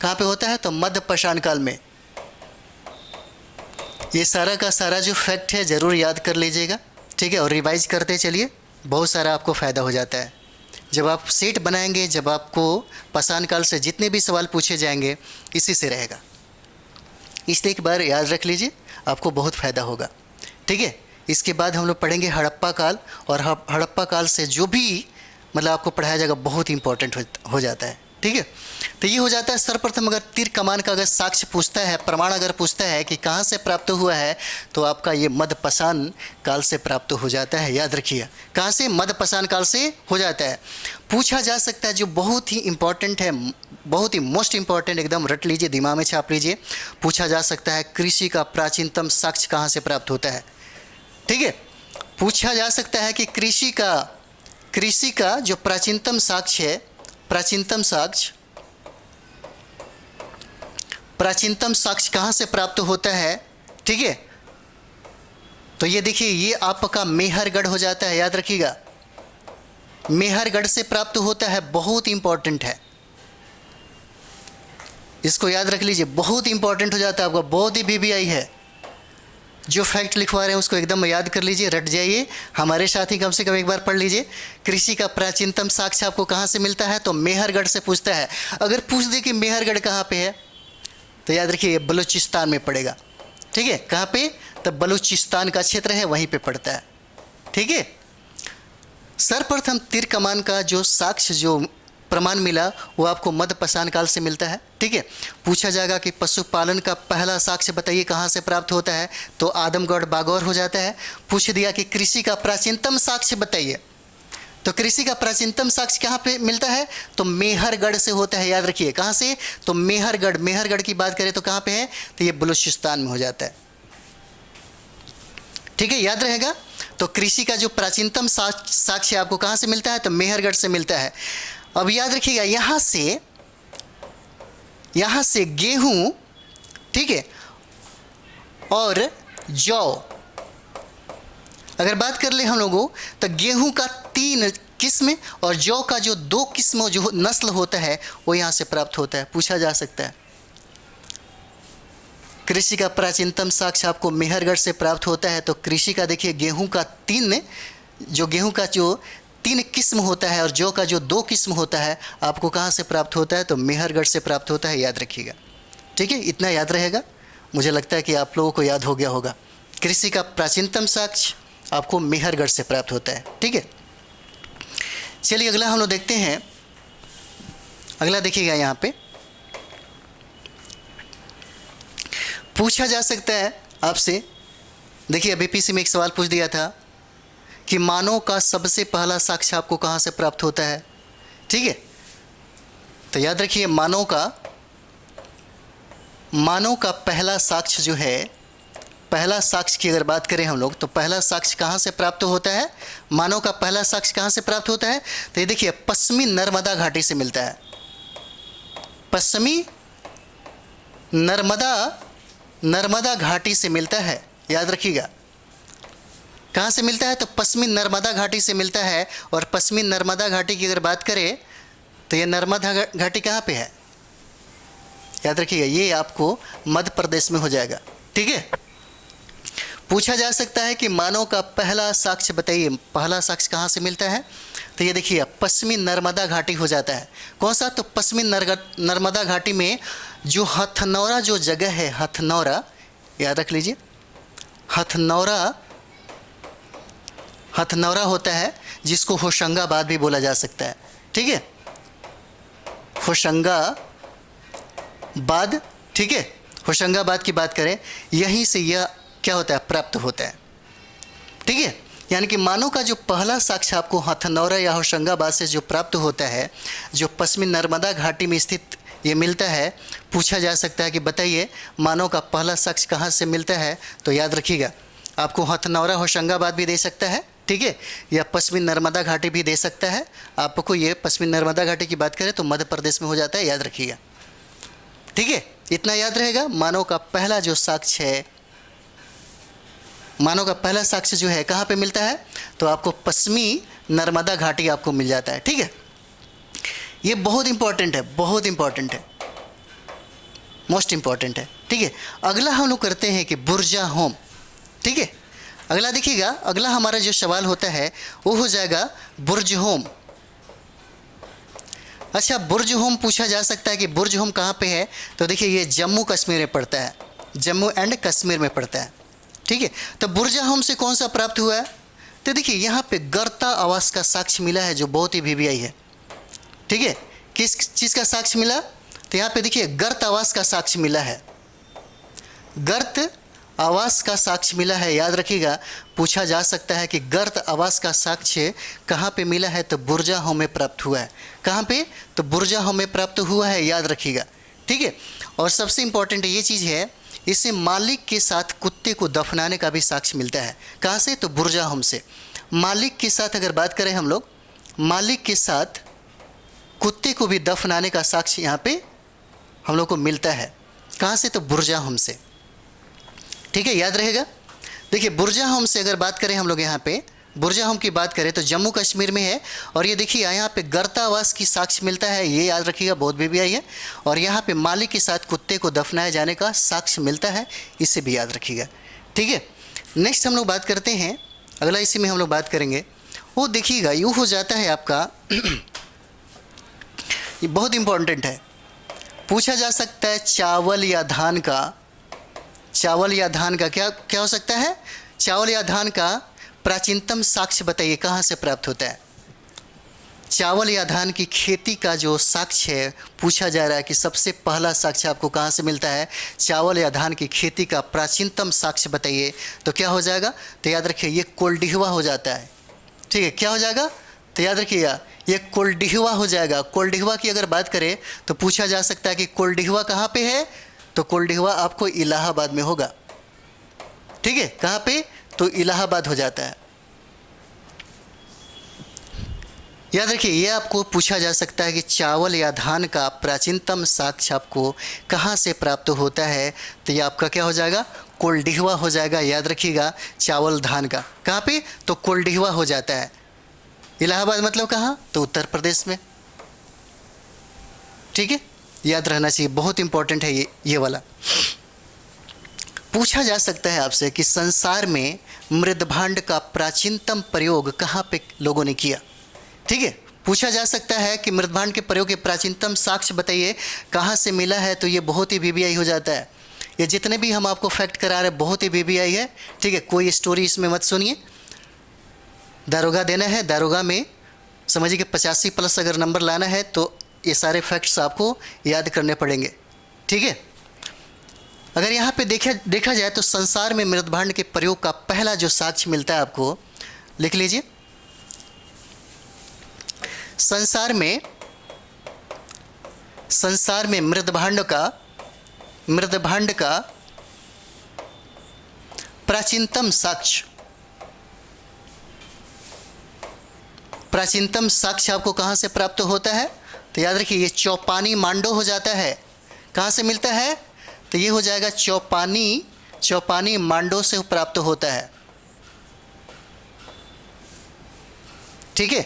S1: कहाँ पे होता है, तो मध्यपाषाण काल में। ये सारा का सारा जो फैक्ट है ज़रूर याद कर लीजिएगा। ठीक है, और रिवाइज करते चलिए, बहुत सारा आपको फ़ायदा हो जाता है। जब आप सेट बनाएंगे, जब आपको पाषाण काल से जितने भी सवाल पूछे जाएंगे इसी से रहेगा, इसलिए एक बार याद रख लीजिए, आपको बहुत फ़ायदा होगा। ठीक है, इसके बाद हम लोग पढ़ेंगे हड़प्पा काल, और हड़प्पा काल से जो भी मतलब आपको पढ़ाया जाएगा बहुत इंपॉर्टेंट हो जाता है। ठीक है, तो ये हो जाता है सर्वप्रथम अगर तीर कमान का अगर साक्ष्य पूछता है, प्रमाण अगर पूछता है कि कहाँ से प्राप्त हुआ है, तो आपका ये मध्यपाषाण काल से प्राप्त हो जाता है। याद रखिए कहाँ से, मध्यपाषाण काल से हो जाता है। पूछा जा सकता है जो बहुत ही इंपॉर्टेंट है, बहुत ही मोस्ट इंपॉर्टेंट, एकदम रट लीजिए, दिमाग में छाप लीजिए। पूछा जा सकता है कृषि का प्राचीनतम साक्ष्य कहाँ से प्राप्त होता है। ठीक है, पूछा जा सकता है कि कृषि का जो प्राचीनतम साक्ष्य है, प्राचीनतम साक्ष्य कहाँ से प्राप्त होता है। ठीक है, तो ये देखिए ये आपका मेहरगढ़ हो जाता है, याद रखिएगा मेहरगढ़ से प्राप्त होता है, बहुत इंपॉर्टेंट है, इसको याद रख लीजिए, बहुत इंपॉर्टेंट हो जाता है आपका, बहुत ही बीबीआई है। जो फैक्ट लिखवा रहे हैं उसको एकदम याद कर लीजिए, रट जाइए, हमारे साथ ही कम से कम एक बार पढ़ लीजिए। कृषि का प्राचीनतम साक्ष्य आपको कहाँ से मिलता है, तो मेहरगढ़ से पूछता है। अगर पूछ दे कि मेहरगढ़ कहाँ पे है, तो याद रखिए ये बलूचिस्तान में पड़ेगा। ठीक है, कहाँ पे, तो बलूचिस्तान का क्षेत्र है, वहीं पे पड़ता है। ठीक है, सर्वप्रथम तीर कमान का जो साक्ष्य, जो प्रमाण मिला, वो आपको मध्यपाषाण काल से मिलता है। ठीक है, पूछा जाएगा कि पशुपालन का पहला साक्ष्य बताइए कहाँ से प्राप्त होता है, तो आदमगढ़ बागौर हो जाता है। पूछ दिया कि कृषि का प्राचीनतम साक्ष्य बताइए, तो कृषि का प्राचीनतम साक्ष्य कहाँ पे मिलता है, तो मेहरगढ़ से होता है। याद रखिए कहाँ से, तो मेहरगढ़ की बात करें तो कहाँ पे है, तो ये बलूचिस्तान में हो जाता है। ठीक है, याद रहेगा। तो कृषि का जो प्राचीनतम साक्ष्य आपको कहाँ से मिलता है, तो मेहरगढ़ से मिलता है। अब याद रखिएगा यहाँ से गेहूं, ठीक है, और जौ अगर बात कर ले हम लोगों, तो गेहूं का 3 किस्म और जौ का जो 2 किस्म जो नस्ल होता है वो यहाँ से प्राप्त होता है। पूछा जा सकता है कृषि का प्राचीनतम साक्ष्य आपको मेहरगढ़ से प्राप्त होता है, तो कृषि का देखिए गेहूं का 3 किस्म होता है और जौ का जो 2 किस्म होता है आपको कहाँ से प्राप्त होता है, तो मेहरगढ़ से प्राप्त होता है। याद रखिएगा। ठीक है, इतना याद रहेगा। मुझे लगता है कि आप लोगों को याद हो गया होगा। कृषि का प्राचीनतम साक्ष्य आपको मेहरगढ़ से प्राप्त होता है। ठीक है, चलिए अगला हम लोग देखते हैं। अगला देखिएगा, यहाँ पे पूछा जा सकता है आपसे। देखिए अभी पीसी में एक सवाल पूछ दिया था कि मानव का सबसे पहला साक्ष्य आपको कहाँ से प्राप्त होता है। ठीक है, तो याद रखिए मानव का पहला साक्ष्य जो है, पहला साक्ष्य की अगर बात करें हम लोग, तो पहला साक्ष्य कहाँ से प्राप्त होता है, मानव का पहला साक्ष्य कहाँ से प्राप्त होता है, तो ये देखिए पश्चिमी नर्मदा घाटी से मिलता है। पश्चिमी नर्मदा घाटी से मिलता है, याद रखिएगा। कहाँ से मिलता है, तो पश्चिमी नर्मदा घाटी से मिलता है। और पश्चिमी नर्मदा घाटी की अगर बात करें तो ये नर्मदा घाटी कहाँ पे है, याद रखिएगा, ये आपको मध्य प्रदेश में हो जाएगा। ठीक है, पूछा जा सकता है कि मानव का पहला साक्ष्य बताइए, पहला साक्ष्य कहाँ से मिलता है, तो ये देखिए पश्चिमी नर्मदा घाटी हो जाता है। कौन सा, तो पश्चिमी नर्मदा घाटी में जो हथनौरा जो जगह है, हथनौरा याद रख लीजिए, हथनौरा होता है, जिसको होशंगाबाद भी बोला जा सकता है। ठीक है, होशंगाबाद, ठीक है, होशंगाबाद की बात करें, यहीं से यह क्या होता है, प्राप्त होता है। ठीक है, यानी कि मानव का जो पहला साक्ष्य आपको हथनौरा या होशंगाबाद से जो प्राप्त होता है, जो पश्चिमी नर्मदा घाटी में स्थित ये मिलता है। पूछा जा सकता है कि बताइए मानव का पहला साक्ष्य कहाँ से मिलता है, तो याद रखिएगा आपको हथनौरा होशंगाबाद भी दे सकता है। ठीक है, या पश्चिमी नर्मदा घाटी भी दे सकता है आपको। ये पश्चिमी नर्मदा घाटी की बात करें तो मध्य प्रदेश में हो जाता है, याद रखिएगा। ठीक है, इतना याद रहेगा। मानव का पहला जो साक्ष्य है, मानव का पहला साक्ष्य जो है कहाँ पे मिलता है, तो आपको पश्चिमी नर्मदा घाटी आपको मिल जाता है। ठीक है, ये बहुत इंपॉर्टेंट है, बहुत इंपॉर्टेंट है, मोस्ट इंपॉर्टेंट है। ठीक है, अगला हम लोग करते हैं कि बुर्जा होम। ठीक है, अगला देखिएगा, अगला हमारा जो सवाल होता है वो हो जाएगा बुर्ज होम। अच्छा, बुर्ज होम पूछा जा सकता है कि बुर्ज होम कहाँ पे है, तो देखिए ये जम्मू कश्मीर में पड़ता है, जम्मू एंड कश्मीर में पड़ता है। ठीक है, तो बुर्जा होम से कौन सा प्राप्त हुआ है, तो देखिए यहाँ पे गर्ता आवास का साक्ष्य मिला है, जो बहुत ही वीवीआई है। ठीक है, किस चीज़ का साक्ष्य मिला, तो यहाँ पे देखिए गर्त आवास का साक्ष्य मिला है, गर्त आवास का साक्ष्य मिला है, याद रखिएगा। पूछा जा सकता है कि गर्त आवास का साक्ष्य कहाँ पे मिला है, तो बुर्जा होम में प्राप्त हुआ है। कहाँ पे, तो बुर्जा होम में प्राप्त हुआ है, याद रखिएगा। ठीक है, और सबसे इम्पॉर्टेंट ये चीज़ है, इससे मालिक के साथ कुत्ते को दफनाने का भी साक्ष्य मिलता है। कहाँ से, तो बुर्जा होम से। मालिक के साथ अगर बात करें हम लोग, मालिक के साथ कुत्ते को भी दफनाने का साक्ष्य यहाँ पे हम लोग को मिलता है। कहाँ से, तो बुर्जा होम से। ठीक है, याद रहेगा। देखिए बुर्जा होम से अगर बात करें हम लोग, यहाँ पे बुर्जा होम की बात करें तो जम्मू कश्मीर में है। और ये देखिए यहाँ पे गर्तावास की साक्ष्य मिलता है, ये याद रखिएगा, बहुत वीवीआई है। और यहाँ पे मालिक के साथ कुत्ते को दफनाए जाने का साक्ष्य मिलता है, इसे भी याद रखिएगा। ठीक है, नेक्स्ट हम लोग बात करते हैं, अगला इसी में हम लोग बात करेंगे। वो देखिएगा यूँ हो जाता है आपका ये बहुत इम्पोर्टेंट है। पूछा जा सकता है चावल या धान का, चावल या धान का क्या क्या हो सकता है, चावल या धान का प्राचीनतम साक्ष्य बताइए कहाँ से प्राप्त होता है। चावल या धान की खेती का जो साक्ष्य है, पूछा जा रहा है कि सबसे पहला साक्ष्य आपको कहाँ से मिलता है, चावल या धान की खेती का प्राचीनतम साक्ष्य बताइए, तो क्या हो जाएगा, तो याद रखिए ये कोल्डिहवा हो जाता है। ठीक है, क्या हो जाएगा, तो याद रखिएगा ये कोल्डिहवा हो जाएगा। कोल्डिहवा की अगर बात करें तो पूछा जा सकता है कि कोल्डिहवा कहाँ पे है, तो कोल्डिहवा आपको इलाहाबाद में होगा। ठीक है, कहाँ पे, तो इलाहाबाद हो जाता है। याद रखिए ये आपको पूछा जा सकता है कि चावल या धान का प्राचीनतम साक्ष्य आपको कहाँ से प्राप्त होता है, तो ये आपका क्या हो जाएगा, कोल्डिहवा हो जाएगा। याद रखिएगा चावल धान का कहाँ पे, तो कोल्डिहवा हो जाता है। इलाहाबाद मतलब कहाँ, तो उत्तर प्रदेश में। ठीक है, याद रहना चाहिए, बहुत इंपॉर्टेंट है ये वाला। पूछा जा सकता है आपसे कि संसार में मृदभांड का प्राचीनतम प्रयोग कहाँ पे लोगों ने किया। ठीक है, पूछा जा सकता है कि मृदभांड के प्रयोग के प्राचीनतम साक्ष्य बताइए, कहाँ से मिला है, तो ये बहुत ही वीवीआई हो जाता है। ये जितने भी हम आपको फैक्ट करा रहे हैं बहुत ही वीवीआई है, ठीक है। कोई स्टोरी इसमें मत सुनिए। दारोगा देना है, दारोगा में समझिए कि 85+ अगर नंबर लाना है तो ये सारे फैक्ट्स आपको याद करने पड़ेंगे, ठीक है। अगर यहाँ पे देखा जाए तो संसार में मृदभांड के प्रयोग का पहला जो साक्ष्य मिलता है, आपको लिख लीजिए। संसार में मृदभांड का प्राचीनतम साक्ष्य आपको कहाँ से प्राप्त होता है, तो याद रखिए ये चौपानी मांडो हो जाता है। कहाँ से मिलता है, तो ये हो जाएगा चौपानी मांडो से प्राप्त होता है, ठीक है।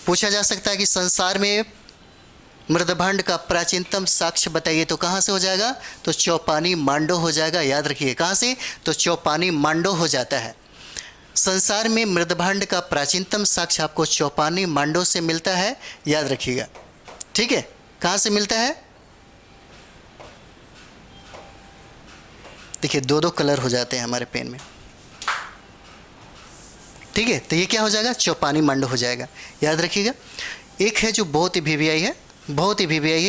S1: पूछा जा सकता है कि संसार में मृदभांड का प्राचीनतम साक्ष्य बताइए, तो कहाँ से हो जाएगा, तो चौपानी मांडो हो जाएगा। याद रखिए कहाँ से, तो चौपानी मांडो हो जाता है। संसार में मृदभांड का प्राचीनतम साक्ष्य आपको चौपानी मांडो से मिलता है, याद रखिएगा, ठीक है। कहाँ से मिलता है, देखिए 2 कलर हो जाते हैं हमारे पेन में, ठीक है। तो ये क्या हो जाएगा, चौपानी मांडो हो जाएगा, याद रखिएगा। एक है जो बहुत ही वीवीआई है,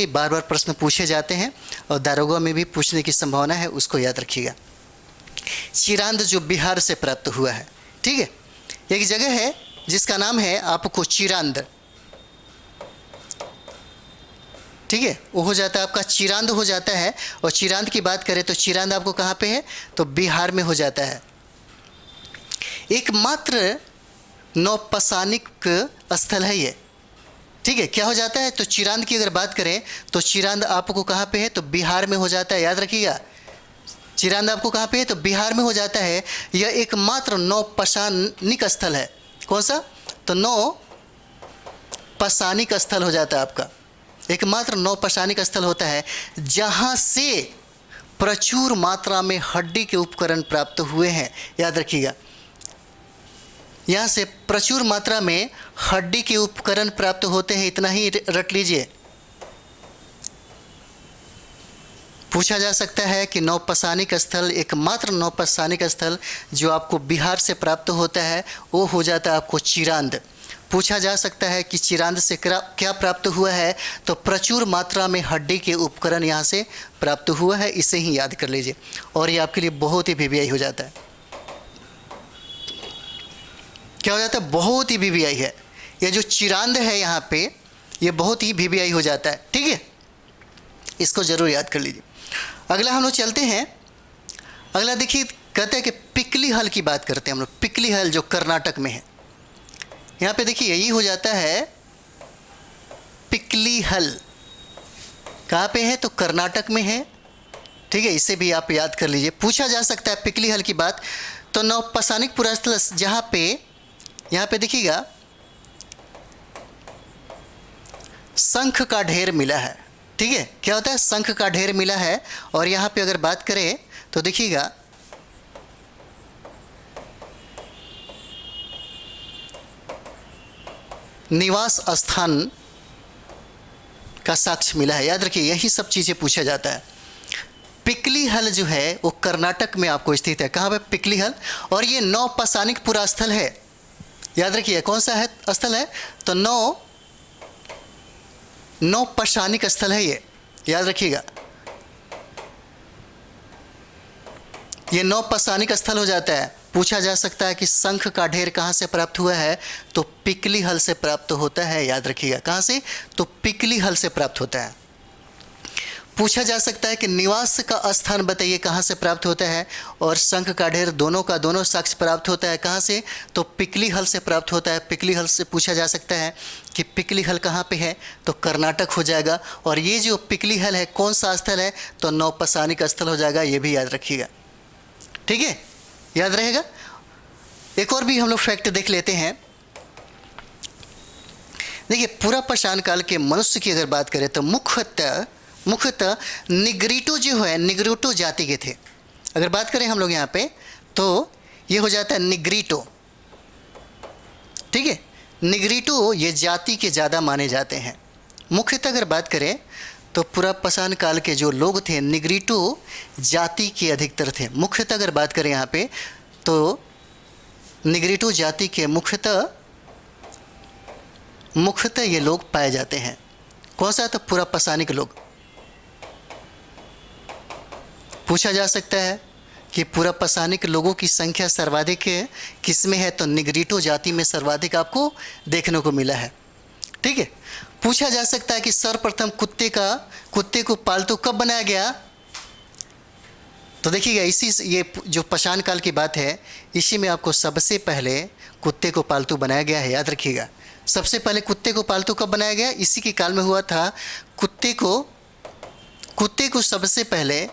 S1: बार बार प्रश्न पूछे जाते हैं और दारोगा में भी पूछने की संभावना है, उसको याद रखिएगा। चिरांद जो बिहार से प्राप्त हुआ है, ठीक है। एक जगह है जिसका नाम है आपको चिरांद, ठीक है। वो हो जाता है आपका चिरांद हो जाता है। और चिरांद की बात करें तो चिरांद आपको कहाँ पे है, तो बिहार में हो जाता है। एकमात्र नौपसानिक स्थल है ये, ठीक है। क्या हो जाता है, तो चिरांद की अगर बात करें तो चिरांद आपको कहाँ पे है, तो बिहार में हो जाता है, याद रखिएगा। चिरांद आपको कहाँ पे है, तो बिहार में हो जाता है। यह एकमात्र नौपसानिक स्थल है। कौन सा, तो नौपसानिक स्थल हो जाता है आपका, एकमात्र नौपसानिक स्थल होता है जहाँ से प्रचुर मात्रा में हड्डी के उपकरण प्राप्त हुए हैं, याद रखिएगा। यहाँ से प्रचुर मात्रा में हड्डी के उपकरण प्राप्त होते हैं, इतना ही रट लीजिए। पूछा जा सकता है कि नौपसानिक स्थल, एकमात्र नौपसानिक स्थल जो आपको बिहार से प्राप्त होता है वो हो जाता है आपको चिरांद। पूछा जा सकता है कि चिरांद से क्या प्राप्त हुआ है, तो प्रचुर मात्रा में हड्डी के उपकरण यहाँ से प्राप्त हुआ है, इसे ही याद कर लीजिए और ये आपके लिए बहुत ही वीवीआई हो जाता है। क्या हो जाता है, बहुत ही वीवीआई है। ये जो चिरांद है यहाँ पे, ये बहुत ही वीवीआई हो जाता है, ठीक है। इसको ज़रूर याद कर लीजिए। अगला हम लोग चलते हैं। अगला देखिए, कहते हैं कि पिकली हल की बात करते हैं हम लोग। पिकली हल जो कर्नाटक में है, यहाँ पे देखिए यही हो जाता है पिकली हल। कहाँ पे है, तो कर्नाटक में है, ठीक है। इसे भी आप याद कर लीजिए। पूछा जा सकता है पिकली हल की बात, तो नौपसानिक पुरास्थल जहाँ पे, यहाँ पे देखिएगा शंख का ढेर मिला है, ठीक है। क्या होता है, शंख का ढेर मिला है। और यहाँ पे अगर बात करें तो देखिएगा निवास स्थान का साक्ष्य मिला है, याद रखिए। यही सब चीज़ें पूछा जाता है। पिकली हल जो है वो कर्नाटक में आपको स्थित है। कहाँ पे, पिकली हल। और ये नौपसानिक पुरास्थल है, याद रखिए। कौन सा है स्थल है, तो नौपसानिक स्थल है ये, याद रखिएगा। ये नौपसानिक स्थल हो जाता है। पूछा जा सकता है कि शंख का ढेर कहाँ से प्राप्त हुआ है, तो पिकली हल से प्राप्त होता है, याद रखिएगा। कहाँ से, तो पिकली हल से प्राप्त होता है। पूछा जा सकता है कि निवास का स्थान बताइए कहाँ से प्राप्त होता है, और शंख का ढेर दोनों का दोनों साक्ष्य प्राप्त होता है कहाँ से, तो पिकली हल से प्राप्त होता है। पिकली हल से पूछा जा सकता है कि पिकली हल कहाँ पे है, तो कर्नाटक हो जाएगा। और ये जो पिकली हल है कौन सा स्थल है, तो नौपसानिक स्थल हो जाएगा, ये भी याद रखिएगा, ठीक है, याद रहेगा। एक और भी हम लोग फैक्ट देख लेते हैं। देखिए, पूरा पाषाण काल के मनुष्य की अगर बात करें तो मुख्यतः निग्रिटो जो है, निग्रिटो जाति के थे। अगर बात करें हम लोग यहाँ पे, तो ये हो जाता है निग्रिटो, ठीक है। निग्रिटो ये जाति के ज़्यादा माने जाते हैं। मुख्यतः अगर बात करें तो पुरापाषाण काल के जो लोग थे निग्रिटो जाति के अधिकतर थे। मुख्यतः अगर बात करें यहाँ पे तो निग्रिटो जाति के मुख्यतः ये लोग पाए जाते हैं। कौन सा? तो पुरापाषाणिक लोग। पूछा जा सकता है कि पुरापाषाणिक लोगों की संख्या सर्वाधिक किस में है? तो निग्रिटो जाति में सर्वाधिक आपको देखने को मिला है। ठीक है। पूछा जा सकता है कि सर्वप्रथम कुत्ते को पालतू कब बनाया गया? तो देखिएगा, ये जो पाषाण काल की बात है, इसी में आपको सबसे पहले कुत्ते को पालतू बनाया गया है। याद रखिएगा, सबसे पहले कुत्ते को पालतू कब बनाया गया? इसी के काल में हुआ था। कुत्ते को सबसे पहले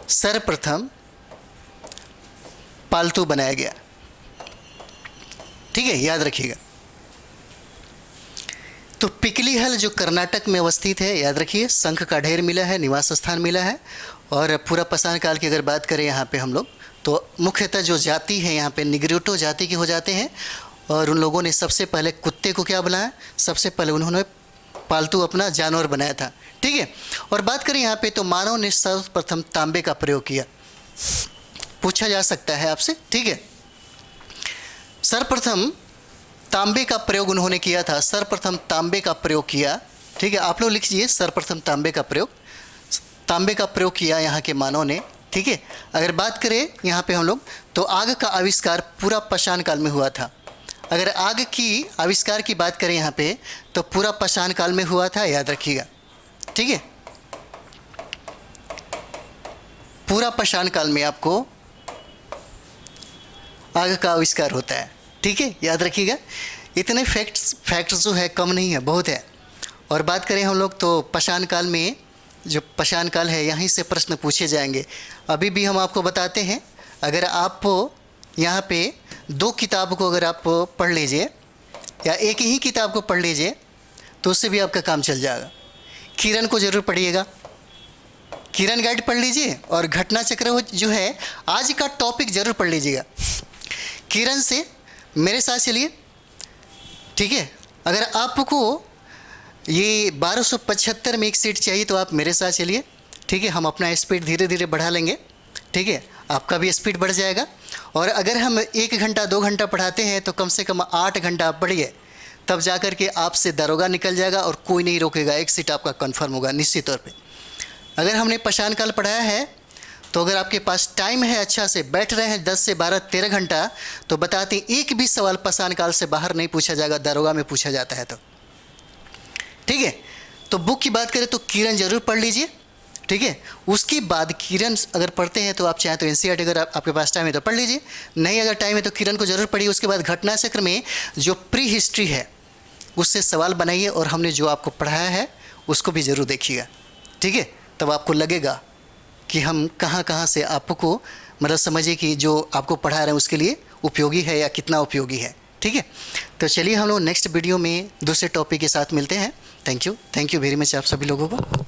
S1: सर्वप्रथम पालतू बनाया गया। ठीक है, याद रखिएगा। तो पिकलीहल जो कर्नाटक में अवस्थित है, याद रखिए, शंख का ढेर मिला है, निवास स्थान मिला है। और पुरापाषाण काल की अगर बात करें यहाँ पे हम लोग, तो मुख्यतः जो जाति है यहाँ पे निग्रिटो जाति के हो जाते हैं। और उन लोगों ने सबसे पहले कुत्ते को क्या बनाया? सबसे पहले उन्होंने पालतू अपना जानवर बनाया था। ठीक है। और बात करें यहाँ पे तो मानव ने सर्वप्रथम तांबे का प्रयोग किया। पूछा जा सकता है आपसे। ठीक है, सर्वप्रथम तांबे का प्रयोग उन्होंने किया था। सर्वप्रथम तांबे का प्रयोग किया। ठीक है, आप लोग लिख लीजिए, सर्वप्रथम तांबे का प्रयोग किया यहाँ के मानव ने। ठीक है। अगर बात करें यहाँ पे हम लोग तो आग का आविष्कार पुरापाषाण काल में हुआ था। अगर आग की आविष्कार की बात करें यहाँ पे तो पुरापाषाण काल में हुआ था। याद रखिएगा। ठीक है, पुरापाषाण काल में आपको आग का आविष्कार होता है। ठीक है, याद रखिएगा। इतने फैक्ट्स जो है कम नहीं है, बहुत है। और बात करें हम लोग तो पाषाण काल में, जो पाषाण काल है, यहीं से प्रश्न पूछे जाएंगे। अभी भी हम आपको बताते हैं, अगर आप यहाँ पे 2 किताब को अगर आप पढ़ लीजिए या एक ही किताब को पढ़ लीजिए तो उससे भी आपका काम चल जाएगा। किरण को ज़रूर पढ़िएगा, किरण गाइड पढ़ लीजिए। और घटना चक्र जो है आज का टॉपिक ज़रूर पढ़ लीजिएगा। किरण से मेरे साथ चलिए। ठीक है, अगर आपको ये 1275 में एक सीट चाहिए तो आप मेरे साथ चलिए। ठीक है, हम अपना स्पीड धीरे धीरे बढ़ा लेंगे। ठीक है, आपका भी स्पीड बढ़ जाएगा। और अगर हम 1 घंटा 2 घंटा पढ़ाते हैं तो कम से कम 8 घंटा आप पढ़िए, तब जा कर के आपसे दरोगा निकल जाएगा और कोई नहीं रोकेगा। एक सीट आपका कंफर्म होगा निश्चित तौर पे। अगर हमने पाषाण काल पढ़ाया है तो अगर आपके पास टाइम है, अच्छा से बैठ रहे हैं 10 से 12 13 घंटा, तो बताते हैं एक भी सवाल पाषाण काल से बाहर नहीं पूछा जाएगा, दरोगा में पूछा जाता है। तो ठीक है, तो बुक की बात करें तो किरण जरूर पढ़ लीजिए। ठीक है, उसके बाद किरण अगर पढ़ते हैं तो आप चाहें तो एनसीईआरटी अगर आपके पास टाइम है तो पढ़ लीजिए, नहीं अगर टाइम है तो किरण को जरूर पढ़िए। उसके बाद घटना चक्र में जो प्री हिस्ट्री है उससे सवाल बनाइए और हमने जो आपको पढ़ाया है उसको भी ज़रूर देखिएगा। ठीक है, तब आपको लगेगा कि हम कहाँ से आपको मतलब समझिए कि जो आपको पढ़ा रहे हैं उसके लिए उपयोगी है या कितना उपयोगी है। ठीक है, तो चलिए हम लोग नेक्स्ट वीडियो में दूसरे टॉपिक के साथ मिलते हैं। थैंक यू वेरी मच आप सभी लोगों को।